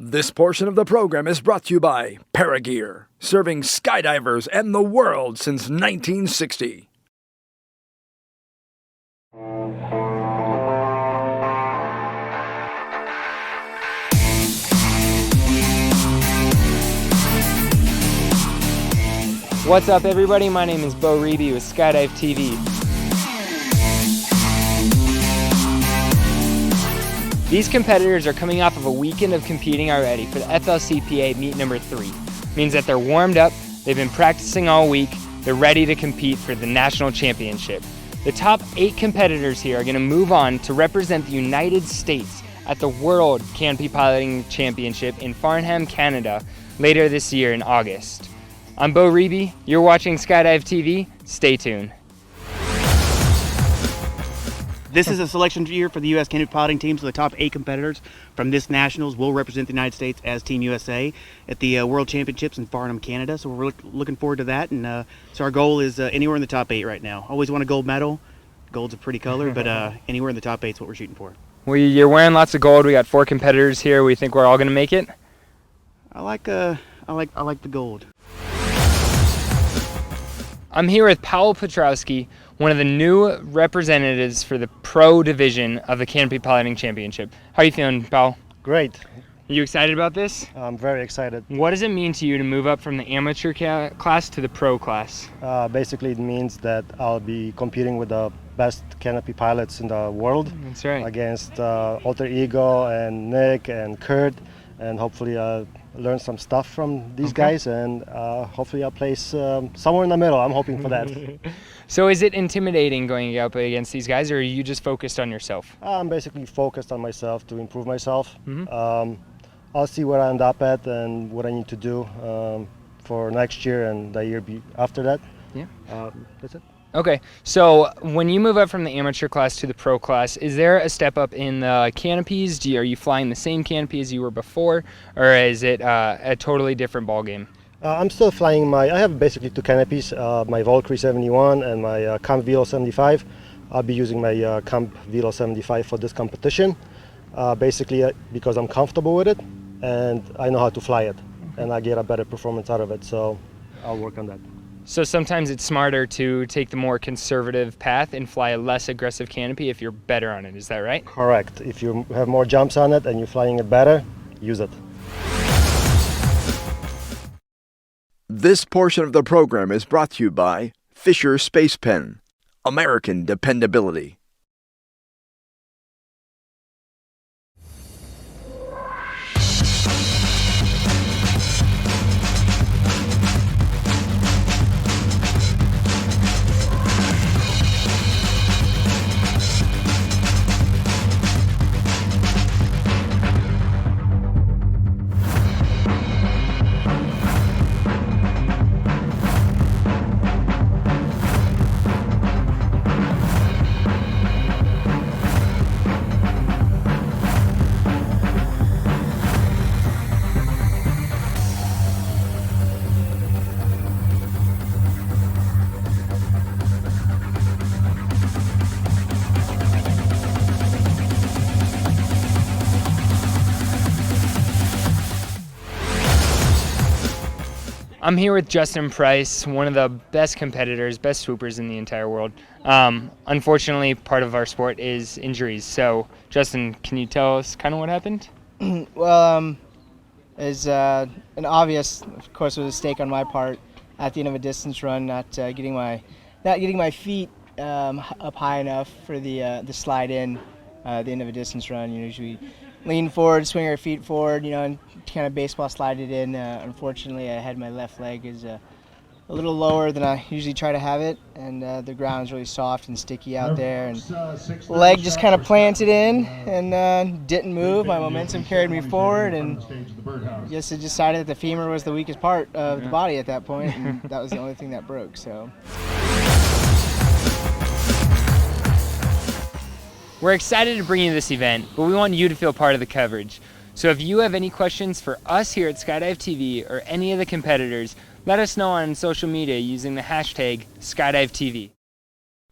This portion of the program is brought to you by Paragear, serving skydivers and the world since 1960. What's up, everybody? My name is Bo Reeby with Skydive TV. These competitors are coming off of a weekend of competing already for the FLCPA meet number 3. Means that they're warmed up, they've been practicing all week, they're ready to compete for the national championship. The top 8 competitors here are going to move on to represent the United States at the World Canopy Piloting Championship in Farnham, Canada, later this year in August. I'm Bo Reeby, you're watching Skydive TV, stay tuned. This is a selection year for the U.S. Canopy piloting team, so the top 8 competitors from this nationals will represent the United States as Team USA at the World Championships in Farnham, Canada. So we're looking forward to that, and so our goal is anywhere in the top 8 right now. Always want a gold medal. Gold's a pretty color, but anywhere in the top 8 is what we're shooting for. Well, you're wearing lots of gold. We got 4 competitors here. We think we're all going to make it. I like the gold. I'm here with Powell Petrowski, one of the new representatives for the pro division of the Canopy Piloting Championship. How are you feeling, Powell? Great. Are you excited about this? I'm very excited. What does it mean to you to move up from the amateur class to the pro class? Basically, it means that I'll be competing with the best canopy pilots in the world. That's right. Against Alter Ego and Nick and Kurt, and hopefully learn some stuff from these guys, and hopefully I'll place somewhere in the middle. I'm hoping for that. So is it intimidating going up against these guys, or are you just focused on yourself? I'm basically focused on myself to improve myself. I'll see where I end up at and what I need to do for next year and the year after that. Yeah. That's it. Okay, so when you move up from the amateur class to the pro class, is there a step up in the canopies? Are you flying the same canopy as you were before, or is it a totally different ballgame? I'm still flying I have basically 2 canopies, my Valkyrie 71 and my Camp Velo 75. I'll be using my Camp Velo 75 for this competition, basically because I'm comfortable with it and I know how to fly it, and I get a better performance out of it, so I'll work on that. So sometimes it's smarter to take the more conservative path and fly a less aggressive canopy if you're better on it, is that right? Correct. If you have more jumps on it and you're flying it better, use it. This portion of the program is brought to you by Fisher Space Pen, American dependability. I'm here with Justin Price, one of the best competitors, best swoopers in the entire world. Unfortunately, part of our sport is injuries. So, Justin, can you tell us kind of what happened? Well, as an obvious, of course, was a mistake on my part at the end of a distance run, not getting my feet up high enough for the slide in at the end of a distance run. Usually lean forward, swing our feet forward, and kind of baseball slide it in. Unfortunately, I had my left leg is a little lower than I usually try to have it, and the ground is really soft and sticky out there, and leg just kind of planted in and didn't move. My momentum carried me forward, and just decided that the femur was the weakest part of the body at that point, and that was the only thing that broke. So. We're excited to bring you this event, but we want you to feel part of the coverage. So if you have any questions for us here at Skydive TV or any of the competitors, let us know on social media using the hashtag SkydiveTV.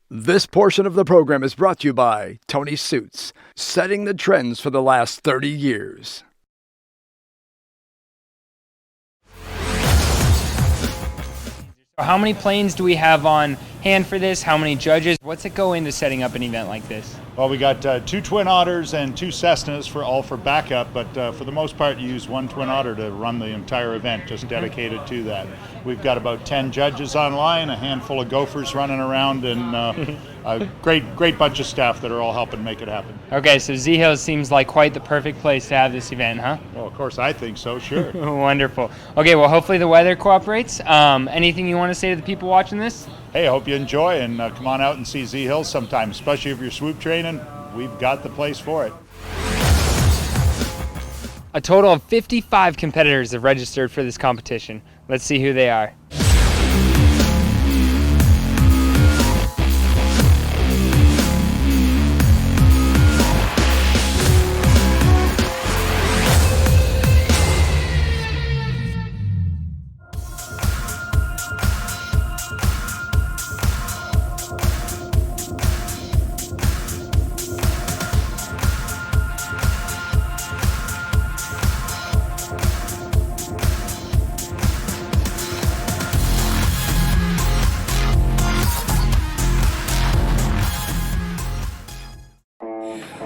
This portion of the program is brought to you by Tony Suits, setting the trends for the last 30 years. How many planes do we have on hand for this? How many judges? What's it go into setting up an event like this? Well, we got 2 Twin Otters and 2 Cessnas for backup, but for the most part, you use 1 Twin Otter to run the entire event, just dedicated to that. We've got about 10 judges online, a handful of gophers running around, and a great bunch of staff that are all helping make it happen. Okay, so Z Hills seems like quite the perfect place to have this event, huh? Well, of course, I think so, sure. Wonderful. Okay, well, hopefully the weather cooperates. Anything you want to say to the people watching this? Hey, I hope you enjoy, and come on out and see Z Hills sometime, especially if you're swoop training. We've got the place for it. A total of 55 competitors have registered for this competition. Let's see who they are.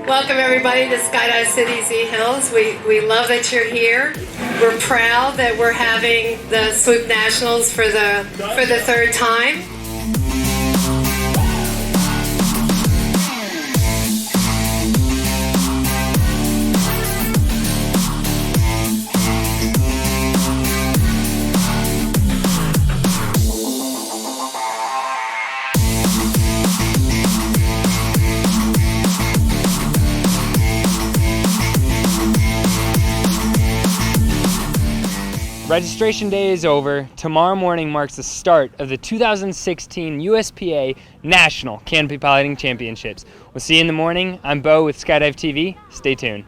Welcome everybody to Skydive City Z Hills. We love that you're here. We're proud that we're having the Swoop Nationals for the 3rd time. Registration day is over. Tomorrow morning marks the start of the 2016 USPA National Canopy Piloting Championships. We'll see you in the morning. I'm Bo with Skydive TV. Stay tuned.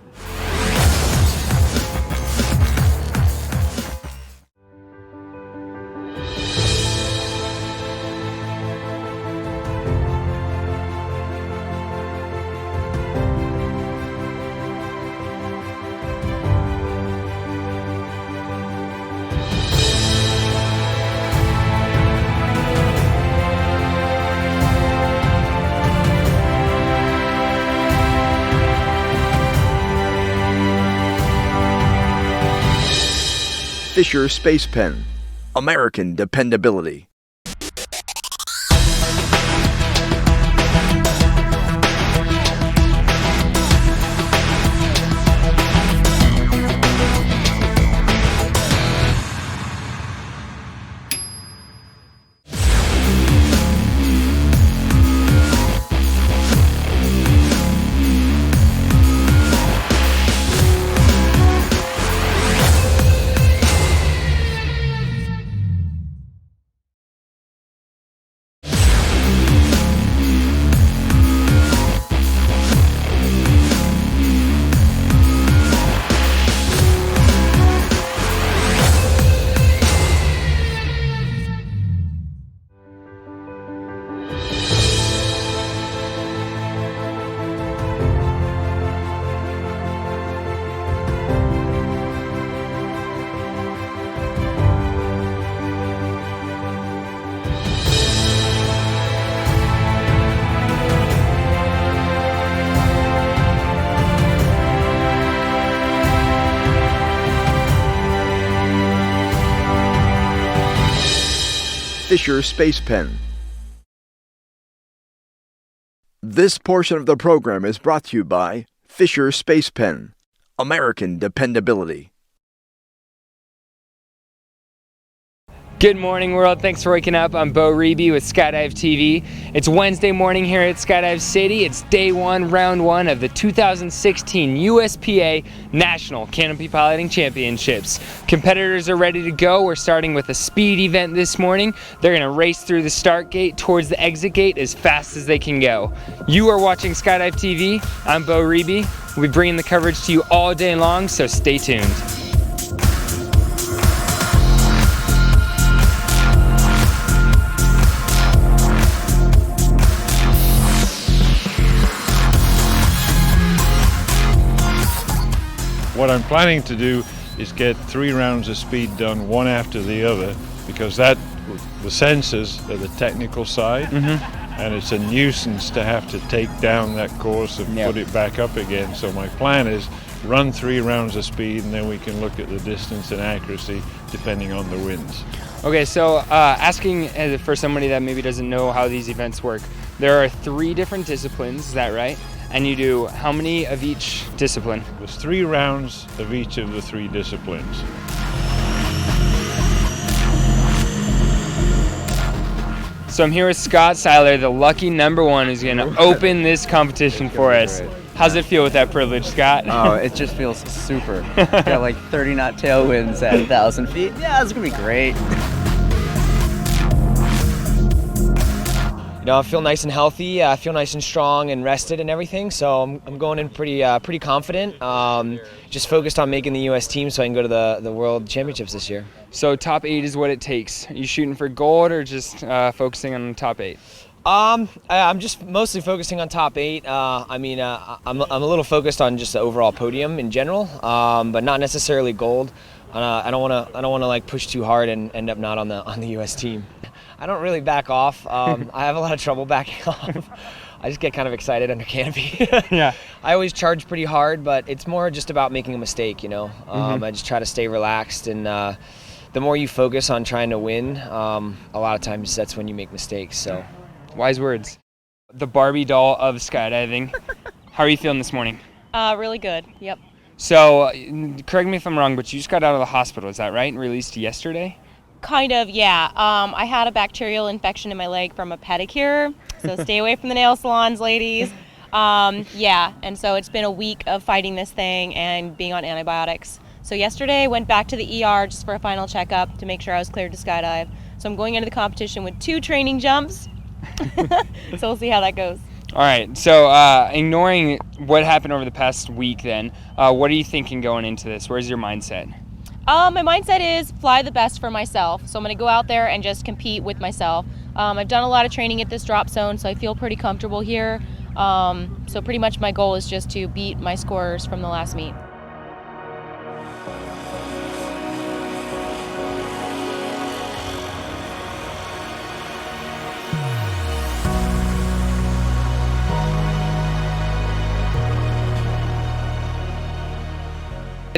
Fisher Space Pen, American dependability. Fisher Space Pen. This portion of the program is brought to you by Fisher Space Pen, American dependability. Good morning, world. Thanks for waking up. I'm Bo Reby with Skydive TV. It's Wednesday morning here at Skydive City. It's day 1, round 1 of the 2016 USPA National Canopy Piloting Championships. Competitors are ready to go. We're starting with a speed event this morning. They're going to race through the start gate towards the exit gate as fast as they can go. You are watching Skydive TV. I'm Bo Reby. We'll be bringing the coverage to you all day long, so stay tuned. What I'm planning to do is get 3 rounds of speed done one after the other, because that the sensors are the technical side, and it's a nuisance to have to take down that course and put it back up again. So my plan is run 3 rounds of speed, and then we can look at the distance and accuracy depending on the winds. Okay, so asking for somebody that maybe doesn't know how these events work, there are 3 different disciplines, is that right? And you do how many of each discipline? There's 3 rounds of each of the 3 disciplines. So I'm here with Scott Seiler, the lucky number 1 who's going to open this competition for us. Great. How's it feel with that privilege, Scott? Oh, it just feels super. Got like 30 knot tailwinds at 1,000 feet. Yeah, it's gonna be great. You know, I feel nice and healthy. I feel nice and strong and rested and everything. So I'm going in pretty confident. Just focused on making the U.S. team so I can go to the World Championships this year. So top 8 is what it takes. Are you shooting for gold or just focusing on top 8? I'm just mostly focusing on top 8. I'm a little focused on just the overall podium in general, but not necessarily gold. I don't want to like push too hard and end up not on the U.S. team. I don't really back off. I have a lot of trouble backing off. I just get kind of excited under Canopy. Yeah. I always charge pretty hard, but it's more just about making a mistake, you know. I just try to stay relaxed, and the more you focus on trying to win, a lot of times that's when you make mistakes. So. Wise words. The Barbie doll of skydiving. How are you feeling this morning? Really good. Yep. So, correct me if I'm wrong, but you just got out of the hospital, is that right? And released yesterday? Kind of, yeah. I had a bacterial infection in my leg from a pedicure, so stay away from the nail salons, ladies. Yeah, and so it's been a week of fighting this thing and being on antibiotics. So yesterday I went back to the ER just for a final checkup to make sure I was cleared to skydive. So I'm going into the competition with 2 training jumps. So we'll see how that goes. All right, so ignoring what happened over the past week then, what are you thinking going into this? Where's your mindset? My mindset is fly the best for myself. So I'm going to go out there and just compete with myself. I've done a lot of training at this drop zone, so I feel pretty comfortable here. So pretty much my goal is just to beat my scores from the last meet.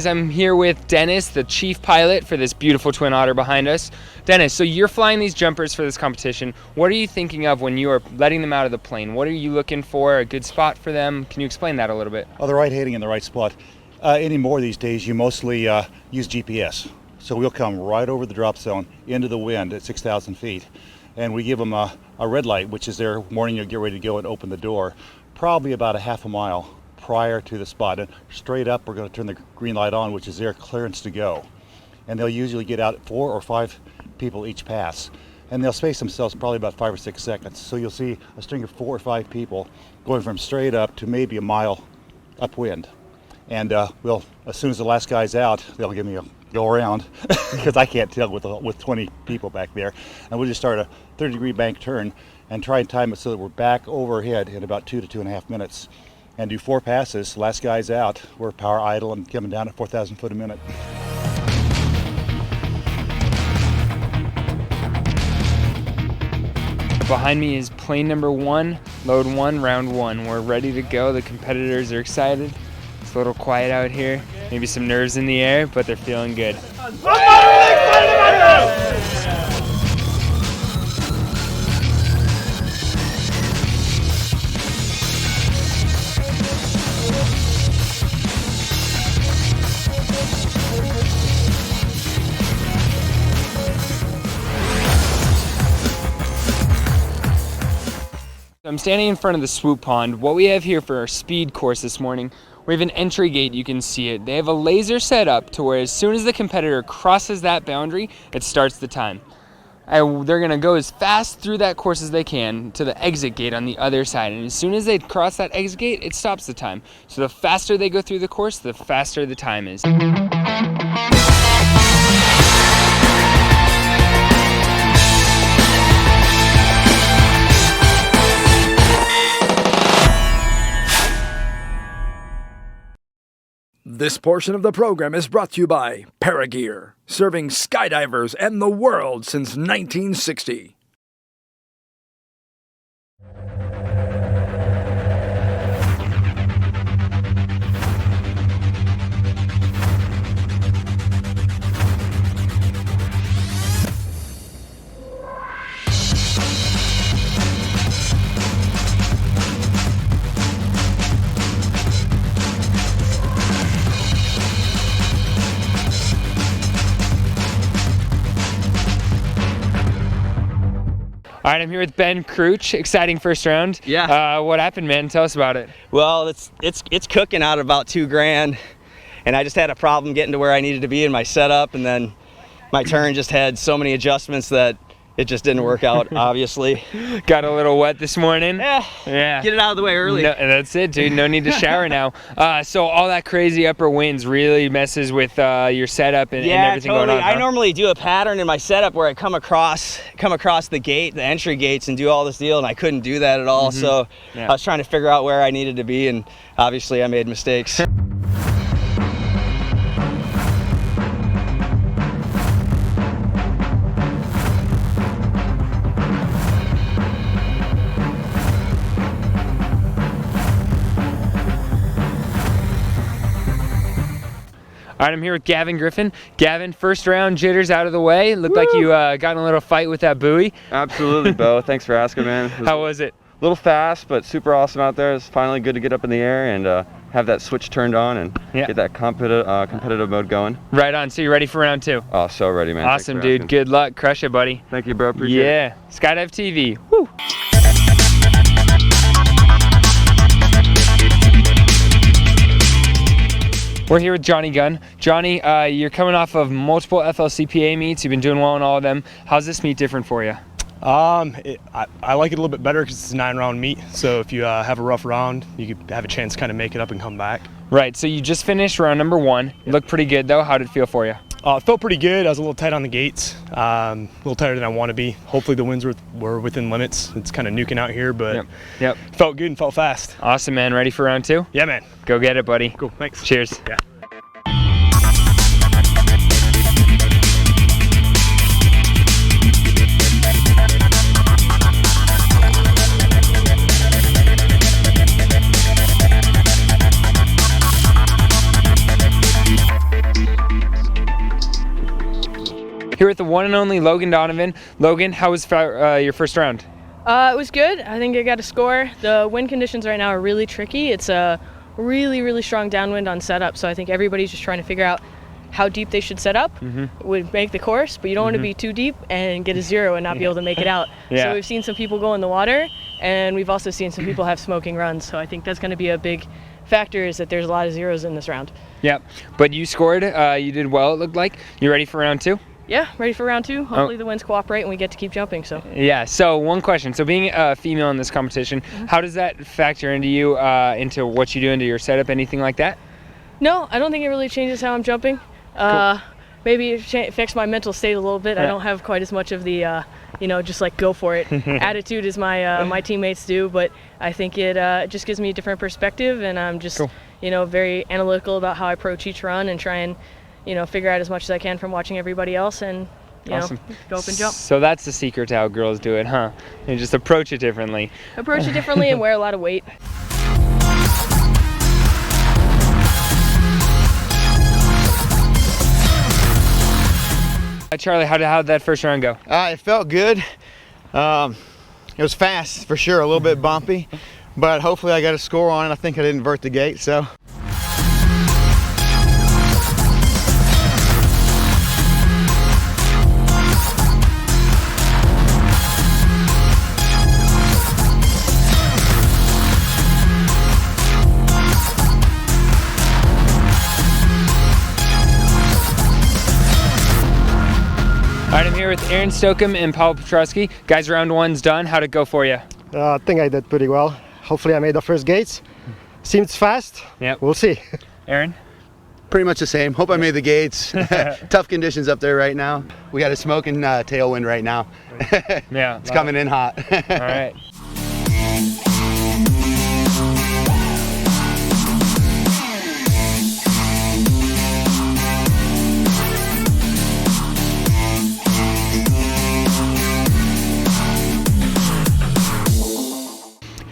I'm here with Dennis, the chief pilot for this beautiful Twin Otter behind us. Dennis, so you're flying these jumpers for this competition. What are you thinking of when you are letting them out of the plane? What are you looking for, a good spot for them? Can you explain that a little bit? Oh, the right heading in the right spot. Anymore these days, you mostly use GPS. So we'll come right over the drop zone into the wind at 6,000 feet. And we give them a red light, which is their warning you'll get ready to go and open the door, probably about a half a mile prior to the spot. And straight up, we're going to turn the green light on, which is their clearance to go. And they'll usually get out 4 or 5 people each pass. And they'll space themselves probably about 5 or 6 seconds. So you'll see a string of 4 or 5 people going from straight up to maybe a mile upwind. And as soon as the last guy's out, they'll give me a go around because I can't tell with 20 people back there. And we'll just start a 30-degree bank turn and try and time it so that we're back overhead in about 2 to 2.5 minutes. And do 4 passes. Last guy's out. We're power idle and coming down at 4,000 foot a minute. Behind me is plane number 1, load 1, round 1. We're ready to go. The competitors are excited. It's a little quiet out here. Maybe some nerves in the air, but they're feeling good. I'm standing in front of the swoop pond. What we have here for our speed course this morning, we have an entry gate, you can see it. They have a laser set up to where as soon as the competitor crosses that boundary, it starts the time. And they're gonna go as fast through that course as they can to the exit gate on the other side. And as soon as they cross that exit gate, it stops the time. So the faster they go through the course, the faster the time is. This portion of the program is brought to you by Paragear, serving skydivers and the world since 1960. All right, I'm here with Ben Crouch. Exciting first round. Yeah. What happened, man? Tell us about it. Well, it's cooking out about $2,000, and I just had a problem getting to where I needed to be in my setup, and then my turn just had so many adjustments that it just didn't work out, obviously. Got a little wet this morning. Yeah. Get it out of the way early. No, that's it, dude. No need to shower now. So all that crazy upper winds really messes with your setup and everything totally. going on. Huh? I normally do a pattern in my setup where I come across the gate, the entry gates, and do all this deal, and I couldn't do that at all. So I was trying to figure out where I needed to be, and obviously I made mistakes. All right, I'm here with Gavin Griffin. Gavin, first round jitters out of the way. Looked like you got in a little fight with that buoy. Absolutely, Bo. Thanks for asking, man. How was it? A little fast, but super awesome out there. It's finally good to get up in the air and have that switch turned on and get that competitive mode going. Right on. So you ready for round two? Oh, so ready, man. Awesome, dude. Asking. Good luck. Crush it, buddy. Thank you, bro. Appreciate it. Yeah. Skydive TV. Woo. We're here with Johnny Gunn. Johnny, you're coming off of multiple FLCPA meets. You've been doing well in all of them. How's this meet different for you? I like it a little bit better because it's a 9-round meet. So if you have a rough round, you could have a chance to kind of make it up and come back. Right. So you just finished round number 1. Yep. Looked pretty good though. How did it feel for you? It felt pretty good. I was a little tight on the gates, a little tighter than I want to be. Hopefully the winds were within limits. It's kind of nuking out here, but yep. Felt good and felt fast. Awesome, man. Ready for round 2? Yeah, man. Go get it, buddy. Cool. Thanks. Cheers. Yeah. Here with the one and only Logan Donovan. Logan, how was your first round? It was good. I think I got a score. The wind conditions right now are really tricky. It's a really, really strong downwind on setup, so I think everybody's just trying to figure out how deep they should set up. Would make the course, but you don't want to be too deep and get a 0 and not be able to make it out. So we've seen some people go in the water, and we've also seen some people have smoking runs, so I think that's going to be a big factor, is that there's a lot of 0s in this round. Yeah, but you scored. You did well, it looked like. You ready for round 2? Yeah, ready for round 2. Hopefully the winds cooperate and we get to keep jumping. So yeah. So one question. So being a female in this competition, how does that factor into you, into what you do, into your setup, anything like that? No, I don't think it really changes how I'm jumping. Cool. Maybe it affects my mental state a little bit. I don't have quite as much of the, just like go for it attitude as my teammates do. But I think it just gives me a different perspective, and I'm just very analytical about how I approach each run and try and figure out as much as I can from watching everybody else, and awesome. Go up and jump. So that's the secret to how girls do it, huh? You just approach it differently. Approach it differently and wear a lot of weight. Charlie, how did that first round go? It felt good. It was fast for sure, a little bit bumpy, but hopefully I got a score on it. I think I didn't invert the gate, so. All right, I'm here with Aaron Stokum and Paul Petrosky. Guys, round 1's done. How'd it go for you? I think I did pretty well. Hopefully I made the first gates. Seems fast. Yeah. We'll see. Aaron? Pretty much the same. Hope I made the gates. Tough conditions up there right now. We got a smoking tailwind right now. Yeah. It's coming in hot. All right.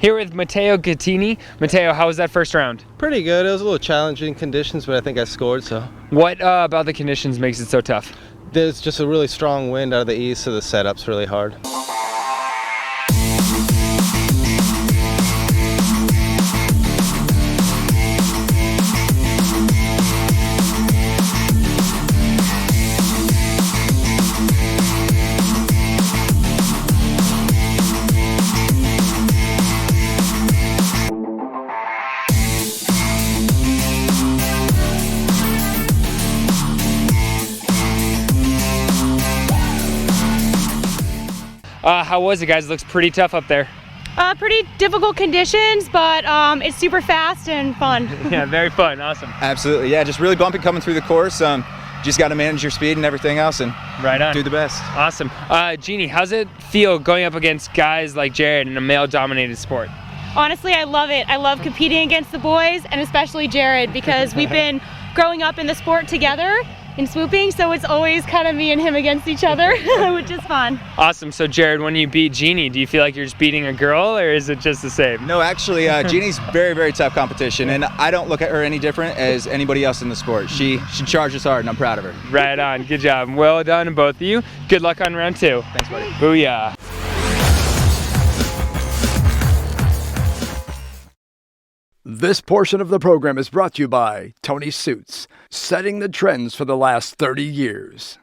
Here with Matteo Gattini. Matteo, how was that first round? Pretty good. It was a little challenging conditions, but I think I scored, so. What about the conditions makes it so tough? There's just a really strong wind out of the east, so the setup's really hard. How was it, guys? It looks pretty tough up there. Pretty difficult conditions, but it's super fast and fun. Yeah, very fun. Awesome. Absolutely. Yeah, just really bumpy coming through the course. Just got to manage your speed and everything else and right on. Do the best. Awesome. Jeannie, how's it feel going up against guys like Jared in a male-dominated sport? Honestly, I love it. I love competing against the boys, and especially Jared, because we've been growing up in the sport together in swooping, so it's always kind of me and him against each other, which is fun. Awesome. So Jared, when you beat Jeannie, do you feel like you're just beating a girl, or is it just the same? No, actually, Jeannie's very, very tough competition, and I don't look at her any different as anybody else in the sport. She charges hard, and I'm proud of her. Right on. Good job. Well done, both of you. Good luck on round 2. Thanks, buddy. Booyah. This portion of the program is brought to you by Tony Suits, setting the trends for the last 30 years.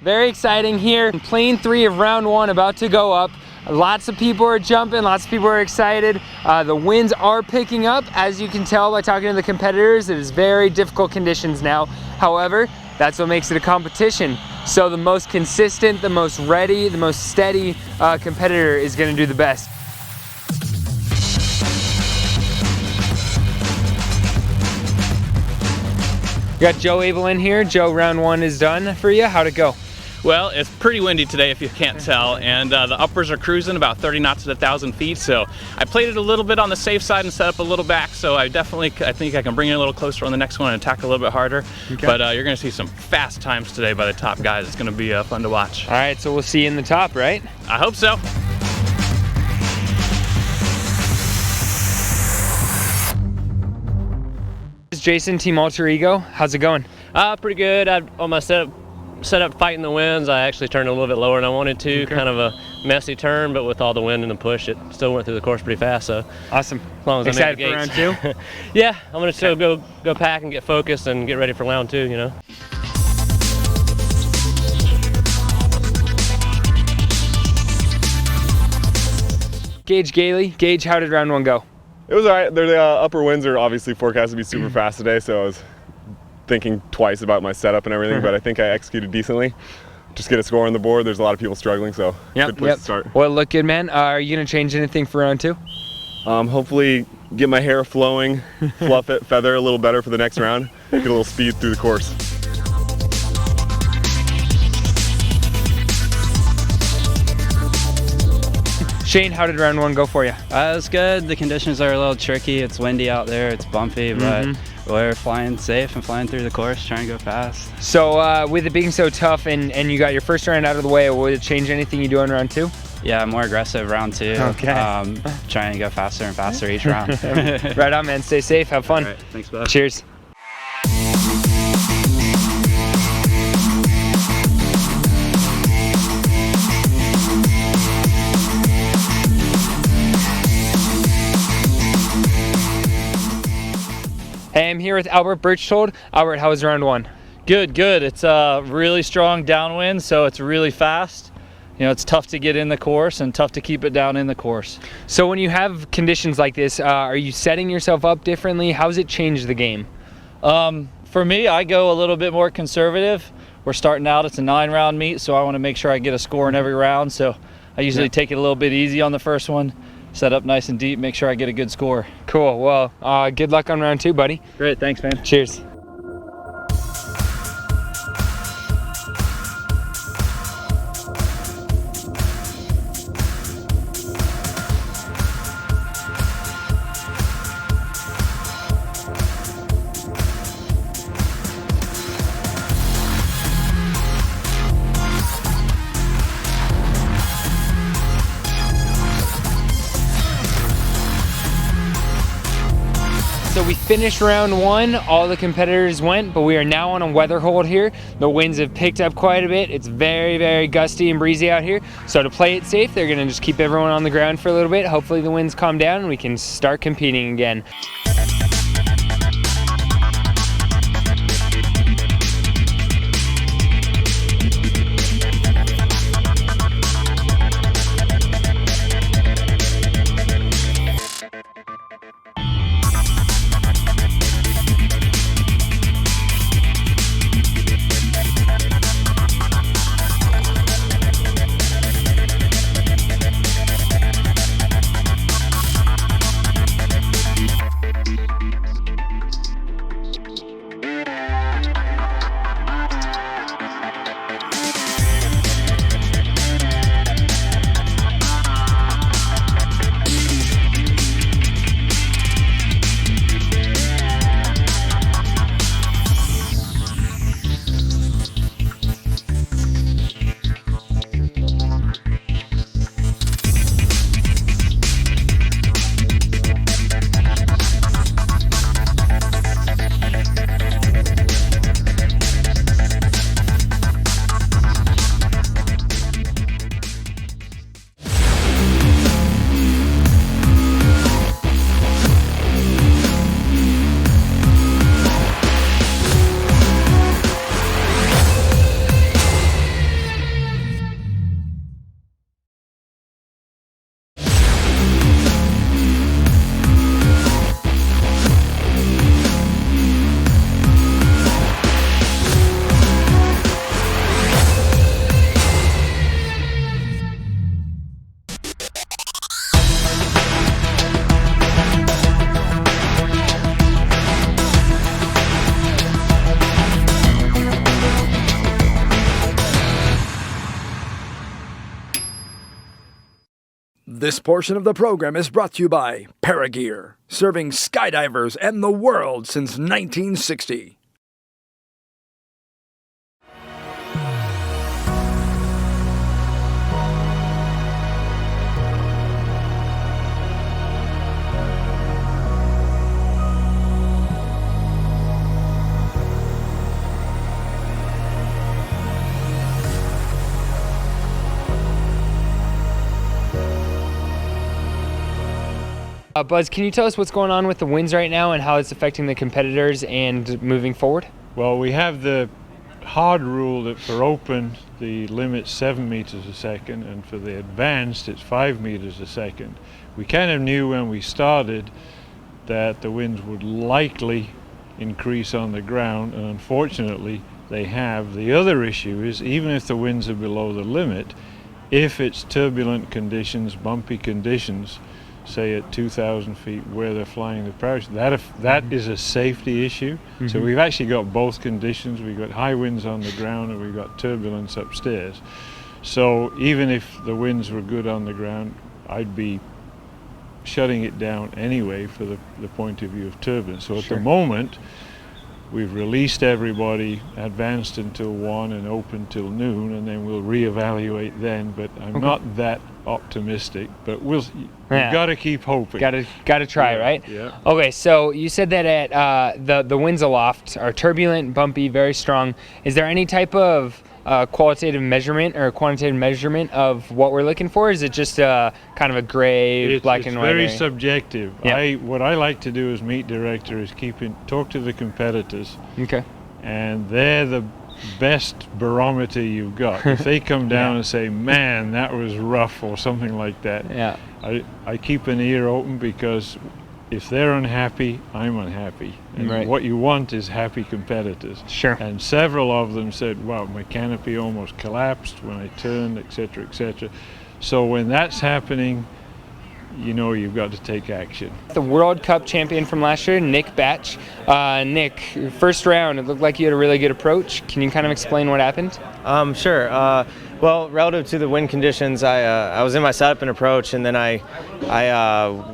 Very exciting here. Plane 3 of round 1 about to go up. Lots of people are jumping, lots of people are excited. The winds are picking up, as you can tell by talking to the competitors. It is very difficult conditions now. However, that's what makes it a competition. So the most consistent, the most ready, the most steady competitor is gonna do the best. We got Joe Abel in here. Joe, round 1 is done for you. How'd it go? Well, it's pretty windy today if you can't tell, and the uppers are cruising about 30 knots at 1,000 feet, so I played it a little bit on the safe side and set up a little back, so I think I can bring it a little closer on the next one and attack a little bit harder. Okay. But you're going to see some fast times today by the top guys. It's going to be fun to watch. All right, so we'll see you in the top, right? I hope so. Jason, Team Alter Ego, how's it going? Pretty good. On my setup fighting the winds, I actually turned a little bit lower than I wanted to. Okay. Kind of a messy turn, but with all the wind and the push, it still went through the course pretty fast. So awesome. As long as excited I made the for round 2? Yeah, I'm gonna still go pack and get focused and get ready for round 2. You know. Gage Gailey. Gage, how did round 1 go? It was all right. The upper winds are obviously forecast to be super fast today, so I was thinking twice about my setup and everything, but I think I executed decently. Just get a score on the board. There's a lot of people struggling, so good place to start. Well, look good, man. Are you going to change anything for round 2? Hopefully get my hair flowing, fluff it, feather a little better for the next round, get a little speed through the course. Shane, how did round 1 go for you? It was good. The conditions are a little tricky. It's windy out there, it's bumpy, but we're flying safe and flying through the course, trying to go fast. So with it being so tough and you got your first round out of the way, will it change anything you do in round 2? Yeah, more aggressive round 2. Okay. Trying to go faster and faster each round. Right on, man. Stay safe. Have fun. All right, thanks, bud. Cheers. Hey, I'm here with Albert Birchtold. Albert, how was round 1? Good. It's a really strong downwind, so it's really fast. You know, it's tough to get in the course and tough to keep it down in the course. So when you have conditions like this, are you setting yourself up differently? How has it changed the game? For me, I go a little bit more conservative. We're starting out, it's a 9-round meet, so I want to make sure I get a score in every round. So I usually take it a little bit easy on the first one, set up nice and deep, make sure I get a good score. Cool. Well, good luck on round 2, buddy. Great, thanks, man. Cheers. So we finished round 1, all the competitors went, but we are now on a weather hold here. The winds have picked up quite a bit. It's very, very gusty and breezy out here. So to play it safe, they're gonna just keep everyone on the ground for a little bit. Hopefully the winds calm down and we can start competing again. This portion of the program is brought to you by Paragear, serving skydivers and the world since 1960. Buzz, can you tell us what's going on with the winds right now and how it's affecting the competitors and moving forward? Well, we have the hard rule that for open, the limit's 7 meters a second, and for the advanced, it's 5 meters a second. We kind of knew when we started that the winds would likely increase on the ground, and unfortunately, they have. The other issue is, even if the winds are below the limit, if it's turbulent conditions, bumpy conditions, say at 2,000 feet where they're flying the parachute, that is a safety issue. So we've actually got both conditions. We've got high winds on the ground and we've got turbulence upstairs. So even if the winds were good on the ground, I'd be shutting it down anyway for the point of view of turbulence. So at the moment, we've released everybody, advanced until 1 and open till noon, and then we'll reevaluate then. But I'm not that optimistic, but we've got to keep hoping. Got to try, right? Yeah. Okay, so you said that at the winds aloft are turbulent, bumpy, very strong. Is there any type of qualitative measurement or quantitative measurement of what we're looking for? Is it just kind of a gray, black and white? It's very area? subjective. Yep. What I like to do as meet director is talk to the competitors. Okay. And they're the best barometer you've got. If they come down and say, man, that was rough or something like that, I keep an ear open, because if they're unhappy, I'm unhappy. And what you want is happy competitors. Sure. And several of them said, wow, my canopy almost collapsed when I turned, etc., etc. So when that's happening, you know you've got to take action. The World Cup champion from last year, Nick Batch. Nick, first round, it looked like you had a really good approach. Can you kind of explain what happened? Sure. Well, relative to the wind conditions, I was in my setup and approach, and then I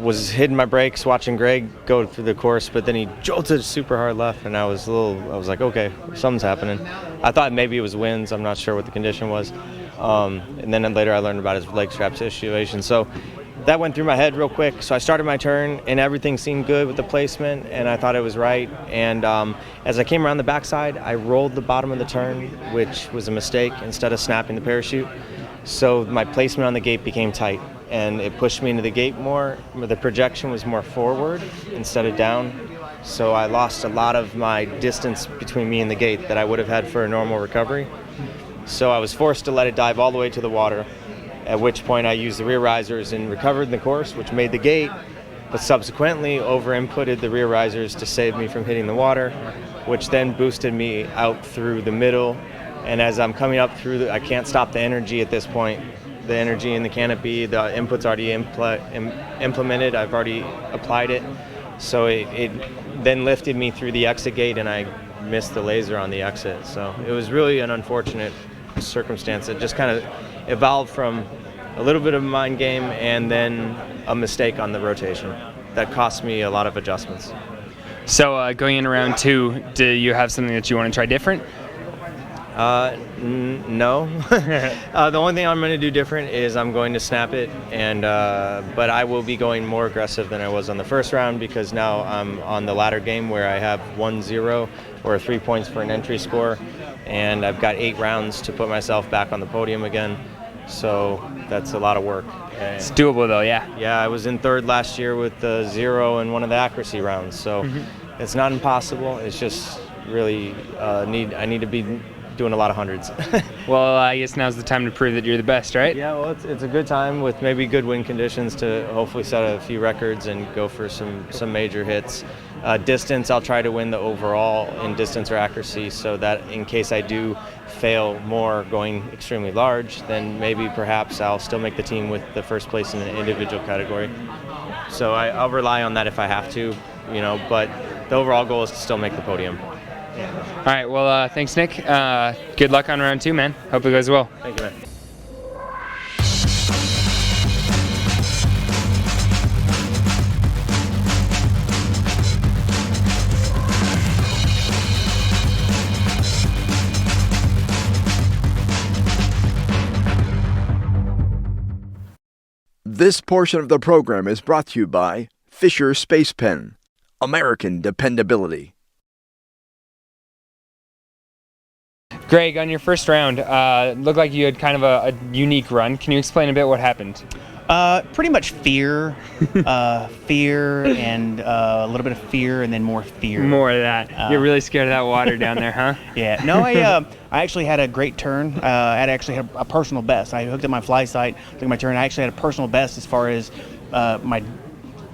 was hitting my brakes watching Greg go through the course, but then he jolted super hard left, and I was like, okay, something's happening. I thought maybe it was winds. I'm not sure what the condition was. And then later I learned about his leg strap situation. So that went through my head real quick. So I started my turn, and everything seemed good with the placement, and I thought it was right. And as I came around the backside, I rolled the bottom of the turn, which was a mistake, instead of snapping the parachute. So my placement on the gate became tight, and it pushed me into the gate more. The projection was more forward instead of down. So I lost a lot of my distance between me and the gate that I would have had for a normal recovery. So I was forced to let it dive all the way to the water, at which point I used the rear risers and recovered the course, which made the gate, but subsequently over-inputted the rear risers to save me from hitting the water, which then boosted me out through the middle. And as I'm coming up through, I can't stop the energy at this point. The energy in the canopy, the input's already implemented, I've already applied it. So it then lifted me through the exit gate, and I missed the laser on the exit. So it was really an unfortunate circumstance. It just kind of evolved from a little bit of a mind game and then a mistake on the rotation that cost me a lot of adjustments. So going in round 2, do you have something that you want to try different? No. The only thing I'm going to do different is I'm going to snap it, and but I will be going more aggressive than I was on the first round, because now I'm on the ladder game where I have 1-0 or 3 points for an entry score, and I've got 8 rounds to put myself back on the podium again. So that's a lot of work. It's doable though, yeah. Yeah, I was in 3rd last year with the 0 in one of the accuracy rounds, so it's not impossible. It's just really I need to be doing a lot of hundreds. Well, I guess now's the time to prove that you're the best, right? Yeah, well, it's a good time with maybe good wind conditions to hopefully set a few records and go for some major hits. Distance, I'll try to win the overall in distance or accuracy, so that in case I do fail more going extremely large, then maybe perhaps I'll still make the team with the first place in the individual category. So I'll rely on that if I have to, but the overall goal is to still make the podium. All right, well, thanks, Nick. Good luck on round 2, man. Hope it goes well. Thank you, man. This portion of the program is brought to you by Fisher Space Pen, American dependability. Greg, on your first round, it looked like you had kind of a unique run. Can you explain a bit what happened? Pretty much fear, fear, and a little bit of fear, and then more fear. More of that. You're really scared of that water down there, huh? Yeah. No, I actually had a great turn. I actually had a personal best. I hooked up my fly sight, took my turn. I actually had a personal best as far as my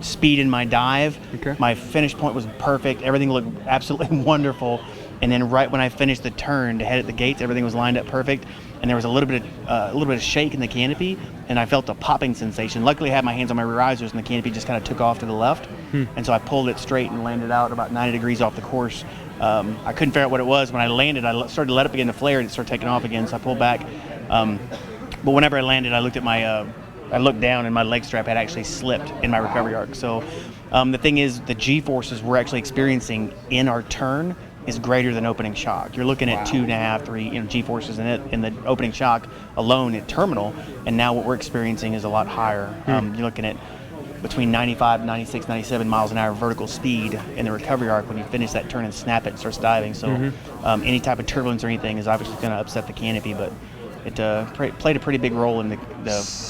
speed in my dive. Okay. My finish point was perfect. Everything looked absolutely wonderful. And then right when I finished the turn to head at the gates, everything was lined up perfect. And there was a little bit of shake in the canopy, and I felt a popping sensation. Luckily, I had my hands on my rear risers, and the canopy just kind of took off to the left. And so I pulled it straight and landed out about 90 degrees off the course. I couldn't figure out what it was. When I landed, I started to let it begin to flare, and it started taking off again, so I pulled back. But whenever I landed, I looked at I looked down, and my leg strap had actually slipped in my recovery arc. So the thing is, the G-forces we're actually experiencing in our turn is greater than opening shock. You're looking at 2.5, 3 G-forces in the opening shock alone at terminal, and now what we're experiencing is a lot higher. You're looking at between 95, 96, 97 miles an hour vertical speed in the recovery arc when you finish that turn and snap it and starts diving. So any type of turbulence or anything is obviously going to upset the canopy, but it played a pretty big role in the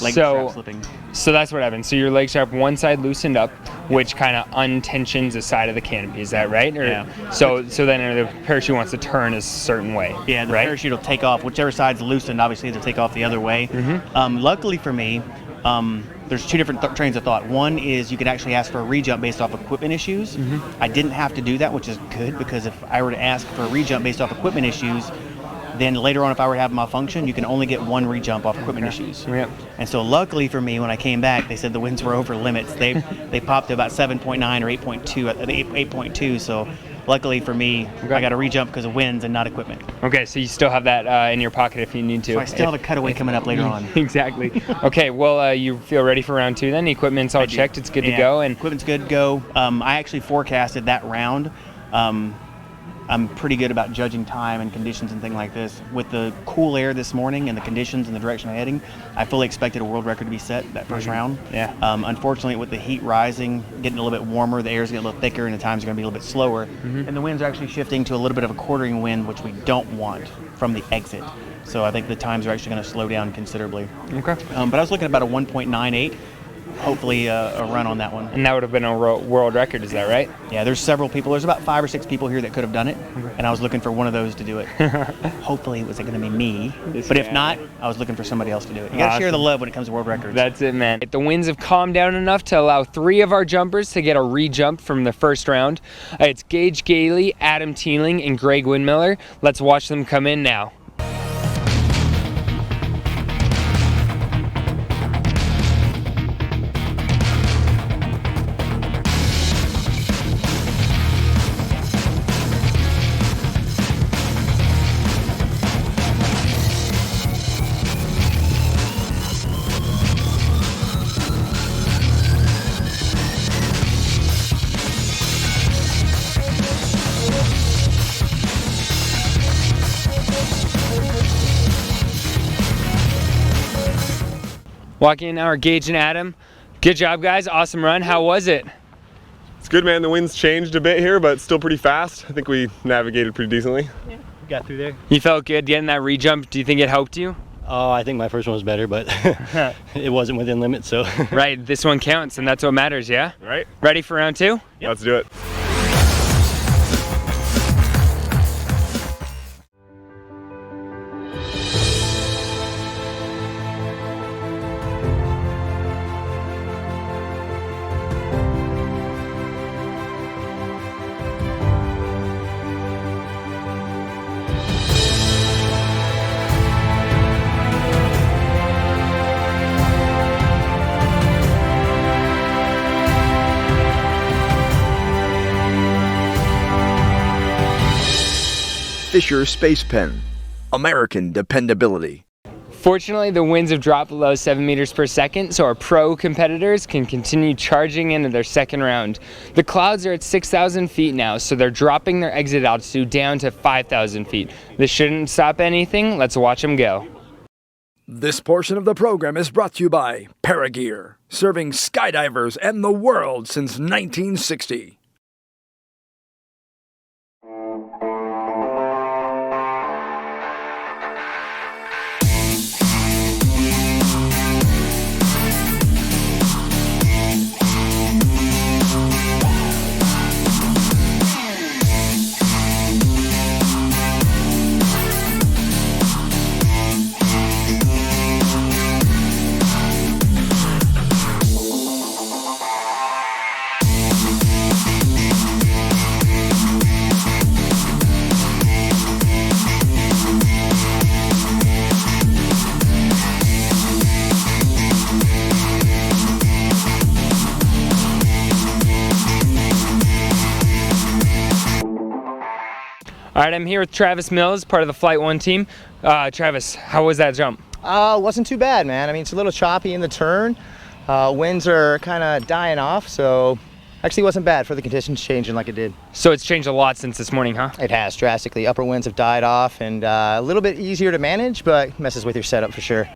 leg strap slipping. So that's what happened. So your leg strap, one side loosened up, which kind of untensions the side of the canopy. Is that right? Or, yeah. So then the parachute wants to turn a certain way. Yeah, the parachute will take off. Whichever side's loosened, obviously, it'll take off the other way. Luckily for me, there's 2 different trains of thought. One is you could actually ask for a rejump based off equipment issues. I didn't have to do that, which is good, because if I were to ask for a rejump based off equipment issues, Then later on, if I were to have a malfunction, you can only get one re-jump off equipment issues. Yep. And so luckily for me, when I came back, they said the winds were over limits. They popped to about 7.9 or 8.2, so luckily for me, I got a re-jump because of winds and not equipment. Okay, so you still have that in your pocket if you need to. So I still have a cutaway coming up later on. Exactly. Okay, well, you feel ready for round 2 then? Equipment's all checked, it's good to go? And equipment's good to go. I actually forecasted that round. I'm pretty good about judging time and conditions and things like this. With the cool air this morning and the conditions and the direction I'm heading, I fully expected a world record to be set that first round. Yeah. Unfortunately, with the heat rising, getting a little bit warmer, the air's getting a little thicker and the times are going to be a little bit slower. And the winds are actually shifting to a little bit of a quartering wind, which we don't want from the exit. So I think the times are actually going to slow down considerably. Okay. But I was looking at about a 1.98. Hopefully a run on that one. And that would have been a world record, is that right? Yeah, there's several people. There's about 5 or 6 people here that could have done it, and I was looking for one of those to do it. Hopefully it was going to be me, but if not, I was looking for somebody else to do it. You got to share the love when it comes to world records. That's it, man. The winds have calmed down enough to allow 3 of our jumpers to get a re-jump from the first round. It's Gage Gailey, Adam Teeling, and Greg Windmiller. Let's watch them come in now. Walking in now are Gage and Adam. Good job, guys. Awesome run. How was it? It's good, man. The wind's changed a bit here, but still pretty fast. I think we navigated pretty decently. Yeah, got through there. You felt good getting that re-jump. Do you think it helped you? Oh, I think my first one was better, but it wasn't within limits, so. Right, this one counts, and that's what matters, yeah? Right. Ready for round 2? Yep. Let's do it. Fisher Space Pen. American dependability. Fortunately, the winds have dropped below 7 meters per second, so our pro competitors can continue charging into their second round. The clouds are at 6,000 feet now, so they're dropping their exit altitude down to 5,000 feet. This shouldn't stop anything. Let's watch them go. This portion of the program is brought to you by Paragear, serving skydivers and the world since 1960. All right, I'm here with Travis Mills, part of the Flight 1 team. Travis, how was that jump? Wasn't too bad, man. I mean, it's a little choppy in the turn. Winds are kind of dying off, so actually wasn't bad for the conditions changing like it did. So it's changed a lot since this morning, huh? It has, drastically. Upper winds have died off and a little bit easier to manage, but messes with your setup for sure.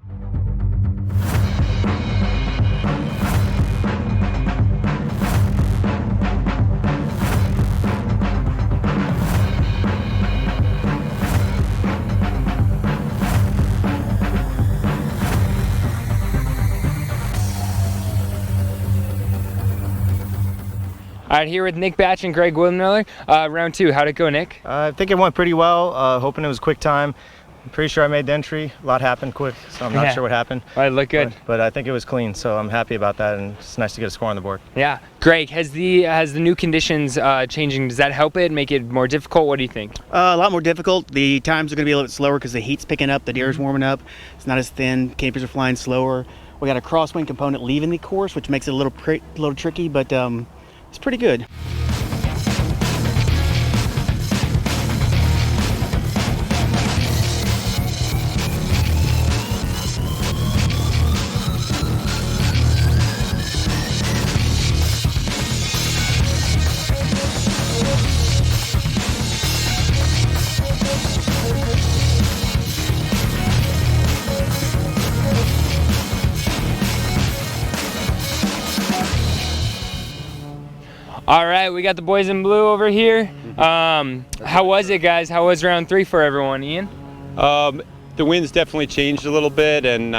All right, here with Nick Batch and Greg Windmiller. Round 2, how'd it go, Nick? I think it went pretty well. Hoping it was a quick time. I'm pretty sure I made the entry. A lot happened quick, so I'm not sure what happened. Well, it looked good. But I think it was clean, so I'm happy about that, and it's nice to get a score on the board. Yeah. Greg, has the new conditions changing, does that help it, make it more difficult? What do you think? A lot more difficult. The times are going to be a little bit slower because the heat's picking up, the deer is warming up. It's not as thin. Canopies are flying slower. We got a crosswind component leaving the course, which makes it a little tricky, but it's pretty good. All right, we got the boys in blue over here. How was it, guys? How was round 3 for everyone, Ian? The winds definitely changed a little bit and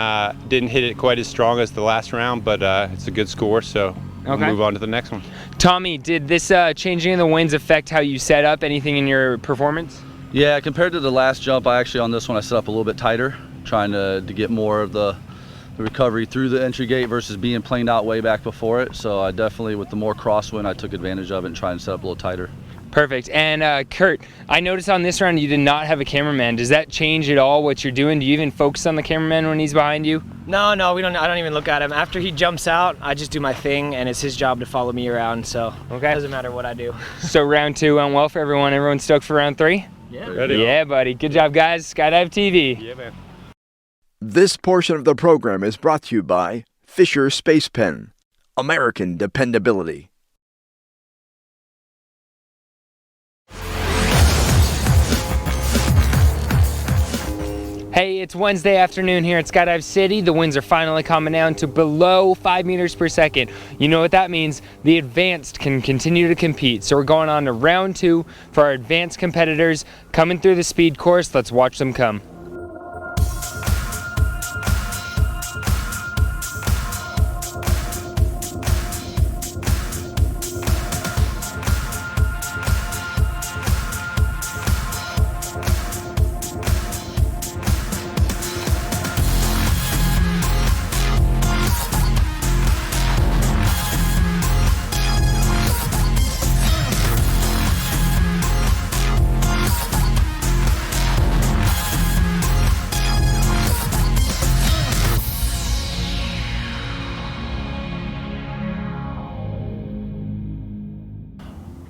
didn't hit it quite as strong as the last round, but it's a good score, so we'll move on to the next one. Tommy, did this changing of the winds affect how you set up? Anything in your performance? Yeah, compared to the last jump, on this one I set up a little bit tighter, trying to get more of the recovery through the entry gate versus being planed out way back before it. So I definitely, with the more crosswind, I took advantage of it and tried to set up a little tighter. Perfect. And Kurt, I noticed on this round you did not have a cameraman. Does that change at all what you're doing? Do you even focus on the cameraman when he's behind you? No, we don't. I don't even look at him. After he jumps out, I just do my thing, and it's his job to follow me around. So it doesn't matter what I do. So round 2 went well for everyone. Everyone stoked for round 3? Yeah. Ready. Yeah, buddy. Good job, guys. Skydive TV. Yeah, man. This portion of the program is brought to you by Fisher Space Pen, American dependability. Hey, it's Wednesday afternoon here at Skydive City. The winds are finally coming down to below 5 meters per second. You know what that means? The advanced can continue to compete. So we're going on to round 2 for our advanced competitors coming through the speed course. Let's watch them come.